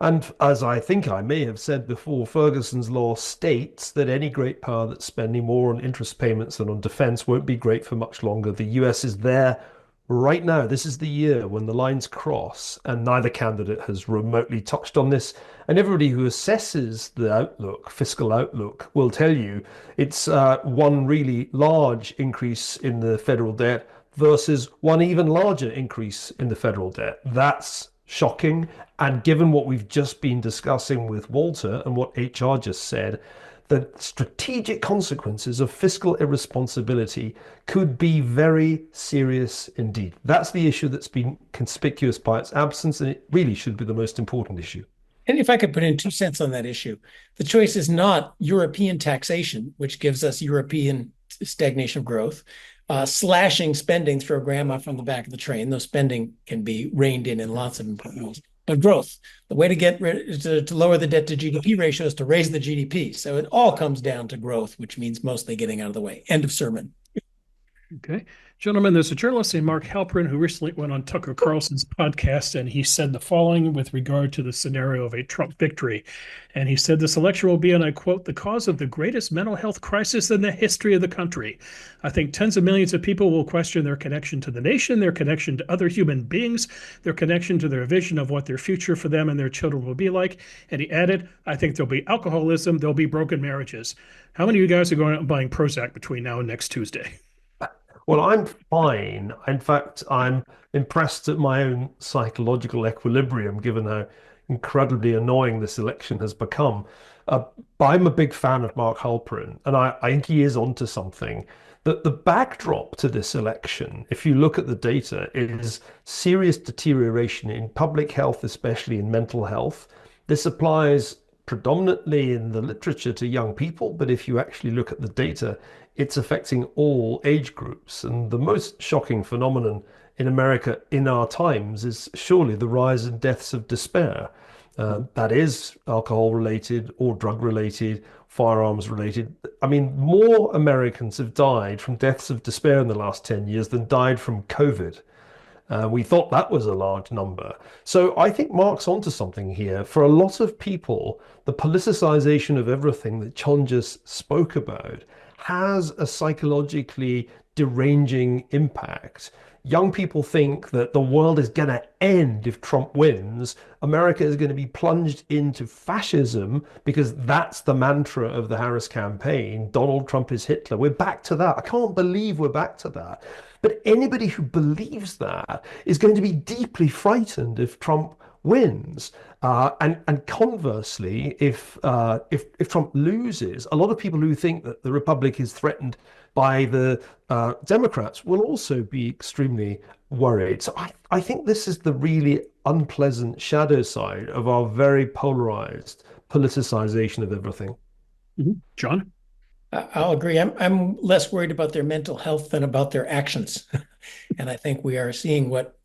And as I think I may have said before, Ferguson's law states that any great power that's spending more on interest payments than on defense won't be great for much longer. The US is there right now. This is the year when the lines cross, and neither candidate has remotely touched on this. And everybody who assesses the outlook, fiscal outlook, will tell you it's one really large increase in the federal debt versus one even larger increase in the federal debt. That's shocking. And given what we've just been discussing with Walter and what HR just said, the strategic consequences of fiscal irresponsibility could be very serious indeed. That's the issue that's been conspicuous by its absence, and it really should be the most important issue. And if I could put in 2 cents on that issue, the choice is not European taxation, which gives us European stagnation of growth, slashing spending, throw grandma from the back of the train. Those spending can be reined in lots of important ways. But growth, the way to get to lower the debt to GDP ratio is to raise the GDP. So it all comes down to growth, which means mostly getting out of the way. End of sermon. Okay. Gentlemen, there's a journalist named Mark Halperin who recently went on Tucker Carlson's podcast, and he said the following with regard to the scenario of a Trump victory. And he said this election will be, and I quote, the cause of the greatest mental health crisis in the history of the country. I think tens of millions of people will question their connection to the nation, their connection to other human beings, their connection to their vision of what their future for them and their children will be like. And he added, I think there'll be alcoholism, there'll be broken marriages. How many of you guys are going out and buying Prozac between now and next Tuesday? Well, I'm fine. In fact, I'm impressed at my own psychological equilibrium, given how incredibly annoying this election has become. But I'm a big fan of Mark Halperin, and I think he is onto something. That the backdrop to this election, if you look at the data, is serious deterioration in public health, especially in mental health. This applies predominantly in the literature to young people, but if you actually look at the data, it's affecting all age groups. And the most shocking phenomenon in America in our times is surely the rise in deaths of despair. That is alcohol related or drug related, firearms related. I mean, more Americans have died from deaths of despair in the last 10 years than died from COVID. We thought that was a large number. So I think Mark's onto something here. For a lot of people, the politicization of everything that John just spoke about has a psychologically deranging impact. Young people think that the world is going to end if Trump wins. America is going to be plunged into fascism because that's the mantra of the Harris campaign. Donald Trump is Hitler. We're back to that. I can't believe we're back to that. But anybody who believes that is going to be deeply frightened if Trump wins. And conversely, if Trump loses, a lot of people who think that the Republic is threatened by the Democrats will also be extremely worried. So I think this is the really unpleasant shadow side of our very polarized politicization of everything. Mm-hmm. John? I'll agree. I'm less worried about their mental health than about their actions. And I think we are seeing what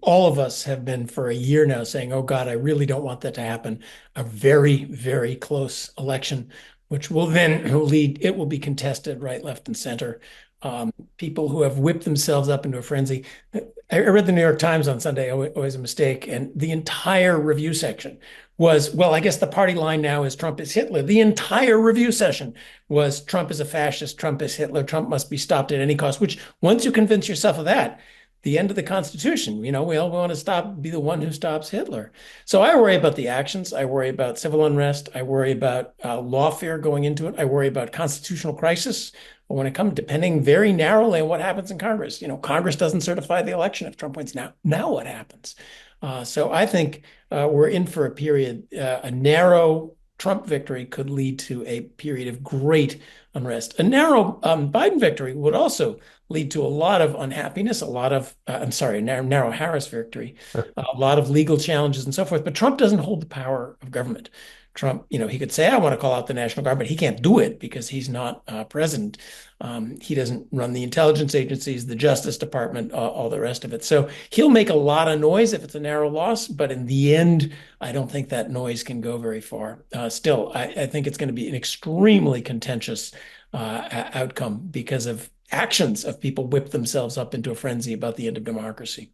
all of us have been for a year now saying, oh God, I really don't want that to happen. A very, very close election, which will it will be contested right, left, and center. People who have whipped themselves up into a frenzy. I read the New York Times on Sunday, always a mistake, and the entire review section was, well, I guess the party line now is Trump is Hitler. The entire review session was Trump is a fascist, Trump is Hitler, Trump must be stopped at any cost, which once you convince yourself of that, the end of the Constitution, we all want to be the one who stops Hitler. So I worry about the actions. I worry about civil unrest. I worry about lawfare going into it. I worry about constitutional crisis. But when it comes, depending very narrowly on what happens in Congress, Congress doesn't certify the election if Trump wins now what happens? So I think we're in for a period, a narrow Trump victory could lead to a period of great unrest. A narrow Biden victory would also lead to a lot of unhappiness, a lot of, a narrow Harris victory, a lot of legal challenges and so forth. But Trump doesn't hold the power of government. Trump, he could say, I want to call out the National Guard, but he can't do it because he's not president. He doesn't run the intelligence agencies, the Justice Department, all the rest of it. So he'll make a lot of noise if it's a narrow loss, but in the end, I don't think that noise can go very far. Still, I think it's going to be an extremely contentious outcome because of actions of people whip themselves up into a frenzy about the end of democracy.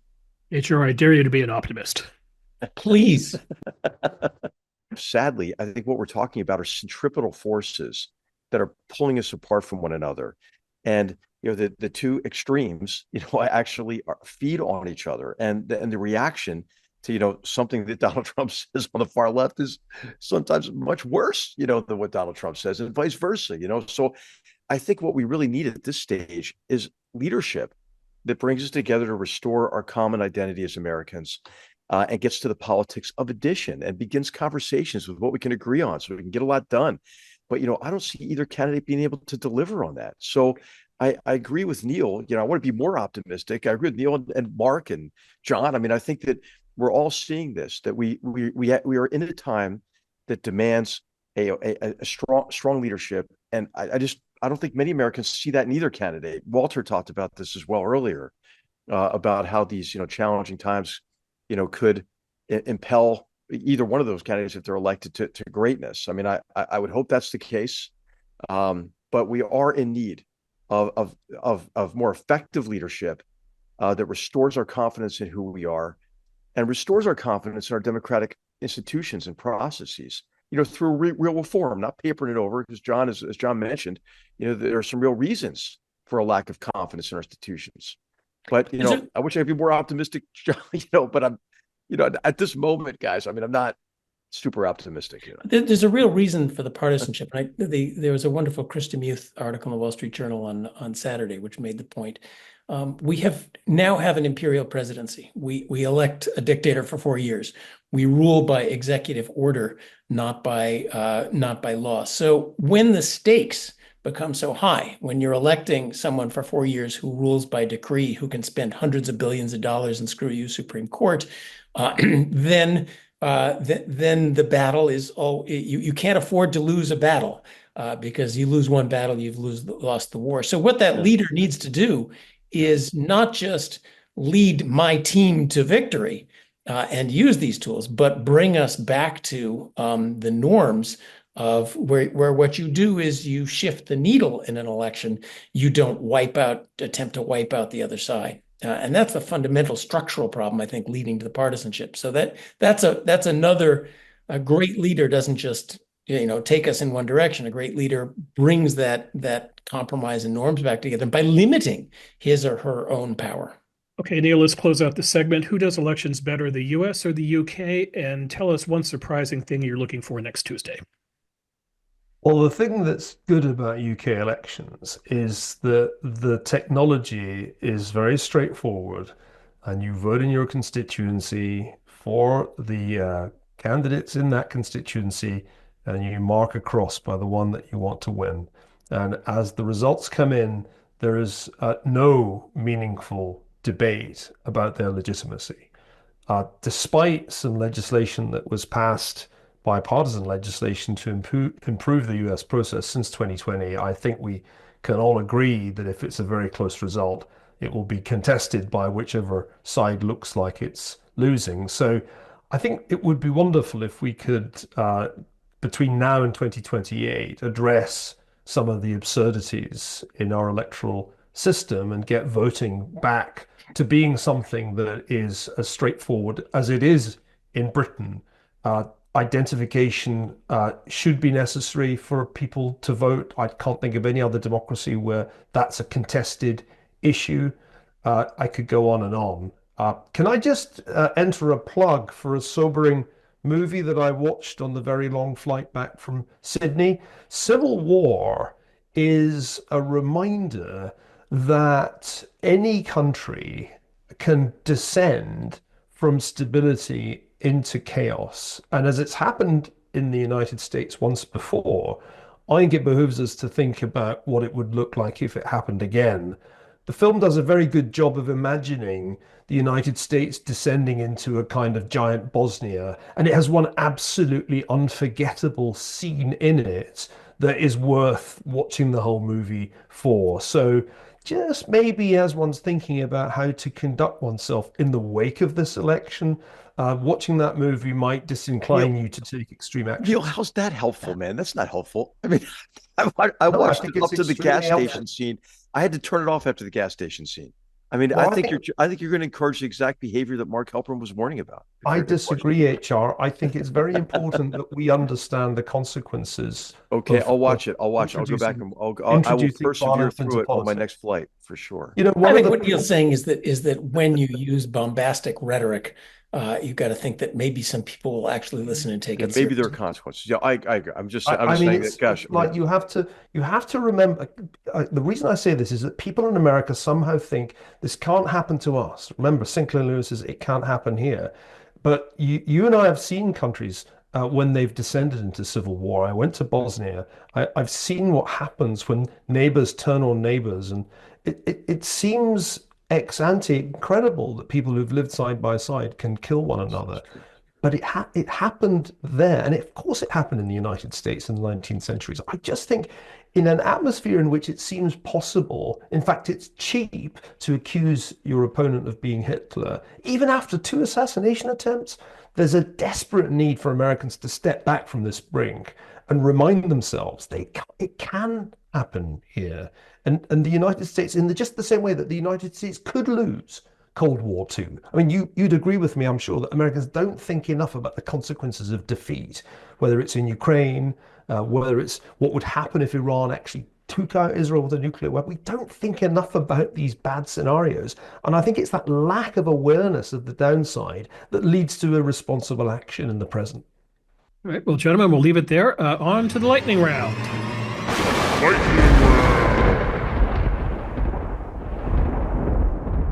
HR, I dare you to be an optimist. Please. Sadly, I think what we're talking about are centripetal forces that are pulling us apart from one another. And the two extremes, actually feed on each other. And the reaction to, something that Donald Trump says on the far left is sometimes much worse, than what Donald Trump says, and vice versa, So I think what we really need at this stage is leadership that brings us together to restore our common identity as Americans. And gets to the politics of addition and begins conversations with what we can agree on so we can get a lot done. But, I don't see either candidate being able to deliver on that. So I agree with Neil. I want to be more optimistic. I agree with Neil and Mark and John. I mean, I think that we're all seeing this, that we are in a time that demands a strong leadership. And I don't think many Americans see that in either candidate. Walter talked about this as well earlier, about how these, challenging times could impel either one of those candidates if they're elected to greatness. I mean, I would hope that's the case, but we are in need of more effective leadership that restores our confidence in who we are and restores our confidence in our democratic institutions and processes. Through real reform, not papering it over, because as John mentioned, there are some real reasons for a lack of confidence in our institutions. But, I wish I could be more optimistic, but I'm, at this moment, guys, I mean, I'm not super optimistic. There's a real reason for the partisanship. There was a wonderful Chris DeMuth article in the Wall Street Journal on Saturday, which made the point. We now have an imperial presidency. We elect a dictator for 4 years. We rule by executive order, not by law. So when the stakes become so high, when you're electing someone for 4 years who rules by decree, who can spend hundreds of billions of dollars and screw you Supreme Court, then the battle is you can't afford to lose a battle because you lose one battle, you've lost the war. So what that leader needs to do is not just lead my team to victory and use these tools, but bring us back to the norms of where what you do is you shift the needle in an election. You don't attempt to wipe out the other side. And that's a fundamental structural problem, I think, leading to the partisanship. So that's another. A great leader doesn't just take us in one direction. A great leader brings that compromise and norms back together by limiting his or her own power. Okay, Neil, let's close out the segment. Who does elections better, the U.S. or the U.K.? And tell us one surprising thing you're looking for next Tuesday. Well, the thing that's good about UK elections is that the technology is very straightforward, and you vote in your constituency for the candidates in that constituency, and you mark a cross by the one that you want to win. And as the results come in, there is no meaningful debate about their legitimacy. Despite some legislation that was passed, bipartisan legislation to improve the US process since 2020, I think we can all agree that if it's a very close result, it will be contested by whichever side looks like it's losing. So I think it would be wonderful if we could, between now and 2028, address some of the absurdities in our electoral system and get voting back to being something that is as straightforward as it is in Britain. Identification should be necessary for people to vote. I can't think of any other democracy where that's a contested issue. I could go on and on. Can I just enter a plug for a sobering movie that I watched on the very long flight back from Sydney? Civil War is a reminder that any country can descend from stability into chaos. And as it's happened in the United States once before, I think it behooves us to think about what it would look like if it happened again. The film does a very good job of imagining the United States descending into a kind of giant Bosnia, and it has one absolutely unforgettable scene in it that is worth watching the whole movie for. So just maybe as one's thinking about how to conduct oneself in the wake of this election, watching that movie might disincline you to take extreme action. Neil, how's that helpful, man? That's not helpful. I mean, I No, watched think it up it's to the gas extremely helpful. station scene. I had to turn it off after the gas station scene. I mean, Well, I think you're going to encourage the exact behavior that Mark Halperin was warning about. I disagree, HR. I think it's very important that we understand the consequences. Okay, of- I'll watch of it. I'll watch it. I'll go back introducing- and I will introducing persevere violence into through it on my politics. next flight for sure. You know, I one of think the what Neil's saying is that when you use bombastic rhetoric, you've got to think that maybe some people will actually listen and take Yeah, it maybe there are seriously. consequences. Yeah, I agree. I'm just I mean, saying it's that. Gosh, like you have to remember. The reason I say this is that people in America somehow think this can't happen to us. Remember, Sinclair Lewis says it can't happen here, but you and I have seen countries when they've descended into civil war. I went to Bosnia. I've seen what happens when neighbors turn on neighbors, and it seems ex ante incredible that people who've lived side by side can kill one another. But it happened there, and of course it happened in the United States in the 19th century. I just think in an atmosphere in which it seems possible, in fact, it's cheap to accuse your opponent of being Hitler, even after 2 assassination attempts, there's a desperate need for Americans to step back from this brink and remind themselves it can happen here. And the United States, just the same way that the United States could lose Cold War II. I mean, you'd agree with me, I'm sure, that Americans don't think enough about the consequences of defeat, whether it's in Ukraine, whether it's what would happen if Iran actually took out Israel with a nuclear weapon. We don't think enough about these bad scenarios. And I think it's that lack of awareness of the downside that leads to irresponsible action in the present. All right, well, gentlemen, we'll leave it there. On to the lightning round.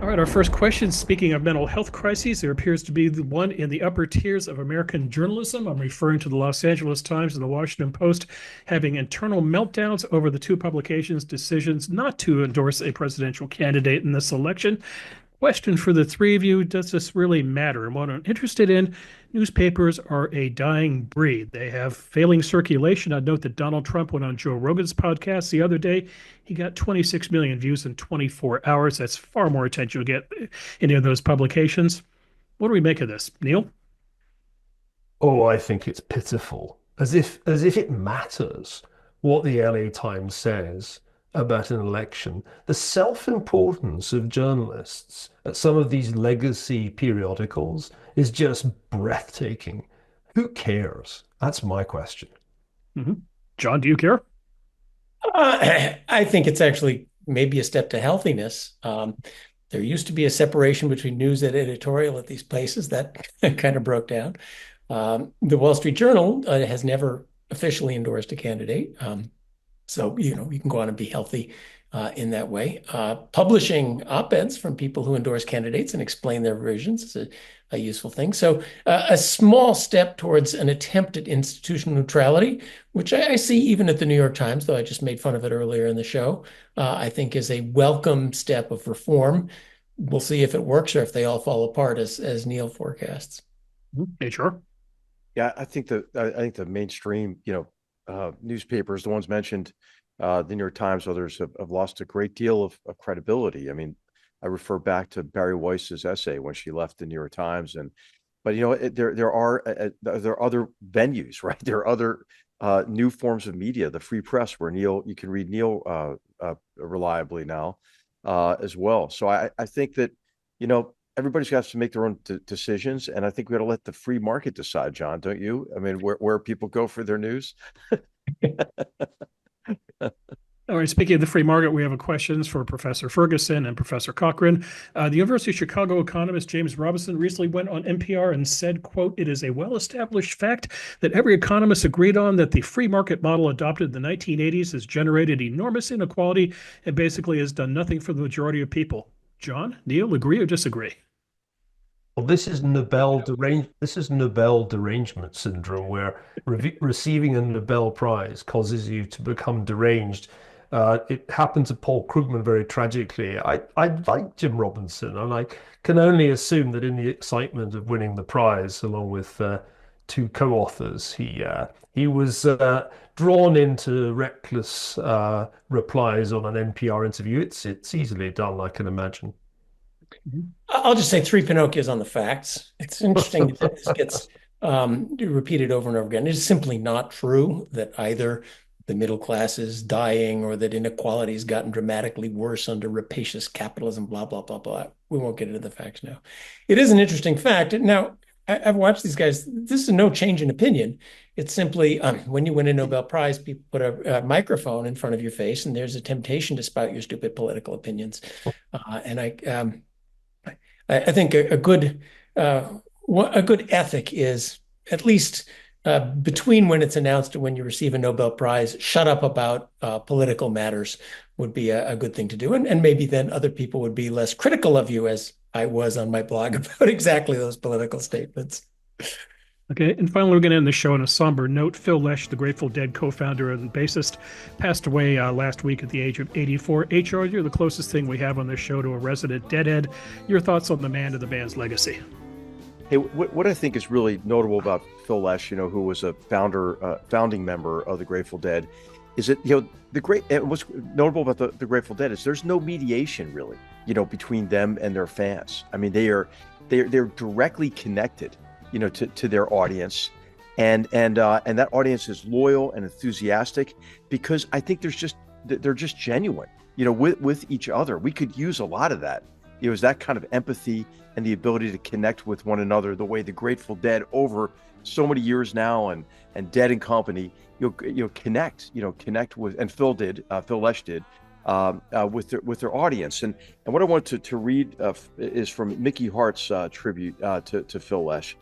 All right, our first question, speaking of mental health crises, there appears to be the one in the upper tiers of American journalism. I'm referring to the Los Angeles Times and the Washington Post having internal meltdowns over the 2 publications' decisions not to endorse a presidential candidate in this election. Question for the 3 of you, does this really matter? And what I'm interested in, newspapers are a dying breed. They have failing circulation. I'd note that Donald Trump went on Joe Rogan's podcast the other day. He got 26 million views in 24 hours. That's far more attention to get any of those publications. What do we make of this? Neil? Oh, I think it's pitiful. As if it matters what the LA Times says about an election. The self-importance of journalists at some of these legacy periodicals is just breathtaking. Who cares? That's my question. Mm-hmm. John, do you care? I think it's actually maybe a step to healthiness. There used to be a separation between news and editorial at these places that kind of broke down. The Wall Street Journal has never officially endorsed a candidate. So, you can go on and be healthy in that way. Publishing op-eds from people who endorse candidates and explain their visions is a useful thing. So a small step towards an attempt at institutional neutrality, which I see even at the New York Times, though I just made fun of it earlier in the show, I think is a welcome step of reform. We'll see if it works or if they all fall apart as Neil forecasts. Hey, sure. Yeah, I think the mainstream, newspapers, the ones mentioned, the New York Times, others have lost a great deal of credibility. I mean, I refer back to Barry Weiss's essay when she left the New York Times, but there are other venues, right? There are other new forms of media, the free press, where you can read Neil reliably now as well. So I think that everybody's got to make their own decisions, and I think we got to let the free market decide, John, don't you? I mean, where people go for their news. All right, speaking of the free market, we have a questions for Professor Ferguson and Professor Cochran. The University of Chicago economist James Robinson recently went on NPR and said, quote, "It is a well-established fact that every economist agreed on that the free market model adopted in the 1980s has generated enormous inequality and basically has done nothing for the majority of people." John, Neil, agree or disagree? Well, this is Nobel derangement syndrome, where receiving a Nobel Prize causes you to become deranged. It happened to Paul Krugman very tragically. I like Jim Robinson, and I can only assume that in the excitement of winning the prize, along with two co-authors, he was drawn into reckless replies on an NPR interview. It's easily done, I can imagine. I'll just say three Pinocchios on the facts. It's interesting that this gets repeated over and over again. It's simply not true that either the middle class is dying or that inequality has gotten dramatically worse under rapacious capitalism, blah, blah, blah, blah. We won't get into the facts now. It is an interesting fact. Now, I've watched these guys. This is no change in opinion. It's simply when you win a Nobel Prize, people put a microphone in front of your face, and there's a temptation to spout your stupid political opinions. And I think a good ethic is, at least between when it's announced and when you receive a Nobel Prize, shut up about political matters would be a good thing to do. And maybe then other people would be less critical of you, as I was on my blog about exactly those political statements. Okay, and finally, we're going to end the show on a somber note. Phil Lesh, the Grateful Dead co-founder and bassist, passed away last week at the age of 84. HR, you're the closest thing we have on this show to a resident Deadhead. Your thoughts on the man and the band's legacy? Hey, what I think is really notable about Phil Lesh, who was a founding member of the Grateful Dead, is that what's notable about the Grateful Dead is there's no mediation really, between them and their fans. I mean, they're directly connected, to their audience, and that audience is loyal and enthusiastic because I think they're just genuine, with each other. We could use a lot of that. It was that kind of empathy and the ability to connect with one another the way the Grateful Dead over so many years now and Dead and Company, connect with, and Phil Lesh did, with their audience. And what I want to read is from Mickey Hart's tribute to Phil Lesh.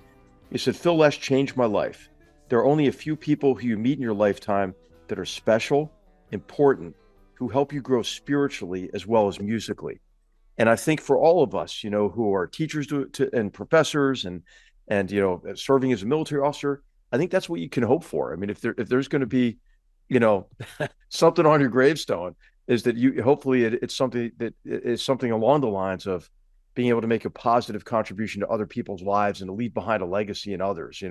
He said, "Phil Lesh changed my life. There are only a few people who you meet in your lifetime that are special, important, who help you grow spiritually as well as musically." And I think for all of us, who are teachers and professors and serving as a military officer, I think that's what you can hope for. I mean, if there's going to be, something on your gravestone, is that hopefully it's something that is something along the lines of being able to make a positive contribution to other people's lives and to leave behind a legacy in others.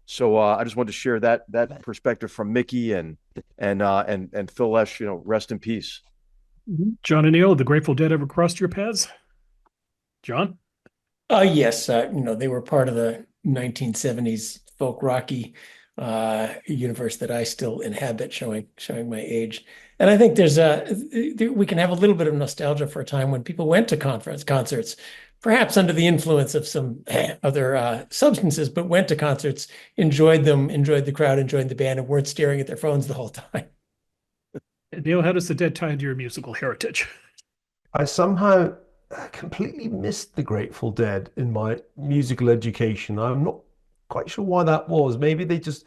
So I just wanted to share that perspective from Mickey and Phil Lesh. Rest in peace. John and Neil, the Grateful Dead ever crossed your paths? John? Yes. They were part of the 1970s folk rocky universe that I still inhabit, showing my age. And I think we can have a little bit of nostalgia for a time when people went to concerts, perhaps under the influence of some other substances, but went to concerts, enjoyed them, enjoyed the crowd, enjoyed the band, and weren't staring at their phones the whole time. Neil, how does the Dead tie into your musical heritage? I somehow completely missed the Grateful Dead in my musical education. I'm not quite sure why that was. Maybe they just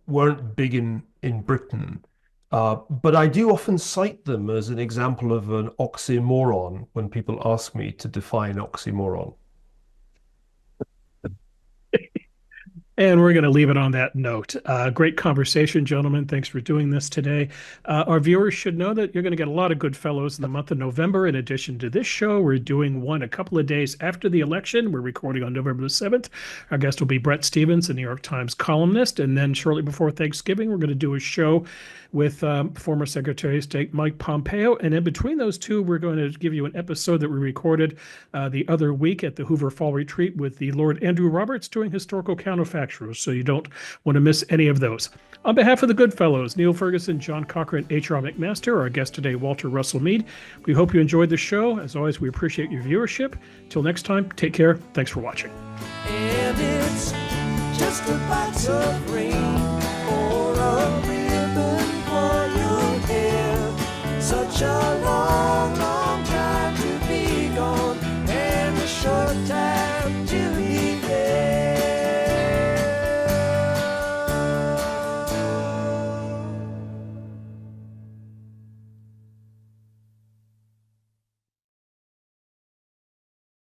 weren't big in Britain. But I do often cite them as an example of an oxymoron when people ask me to define oxymoron. And we're going to leave it on that note. Great conversation, gentlemen. Thanks for doing this today. Our viewers should know that you're going to get a lot of good fellows in the month of November. In addition to this show, we're doing one a couple of days after the election. We're recording on November the 7th. Our guest will be Bret Stephens, a New York Times columnist. And then shortly before Thanksgiving, we're going to do a show with former Secretary of State Mike Pompeo. And in between those two, we're going to give you an episode that we recorded the other week at the Hoover Fall Retreat with the Lord Andrew Roberts doing historical counterfactuals. So you don't want to miss any of those. On behalf of the good fellows, Neil Ferguson, John Cochran, H.R. McMaster, our guest today, Walter Russell Mead, we hope you enjoyed the show. As always, we appreciate your viewership. Till next time, take care. Thanks for watching. And it's just a box of rain.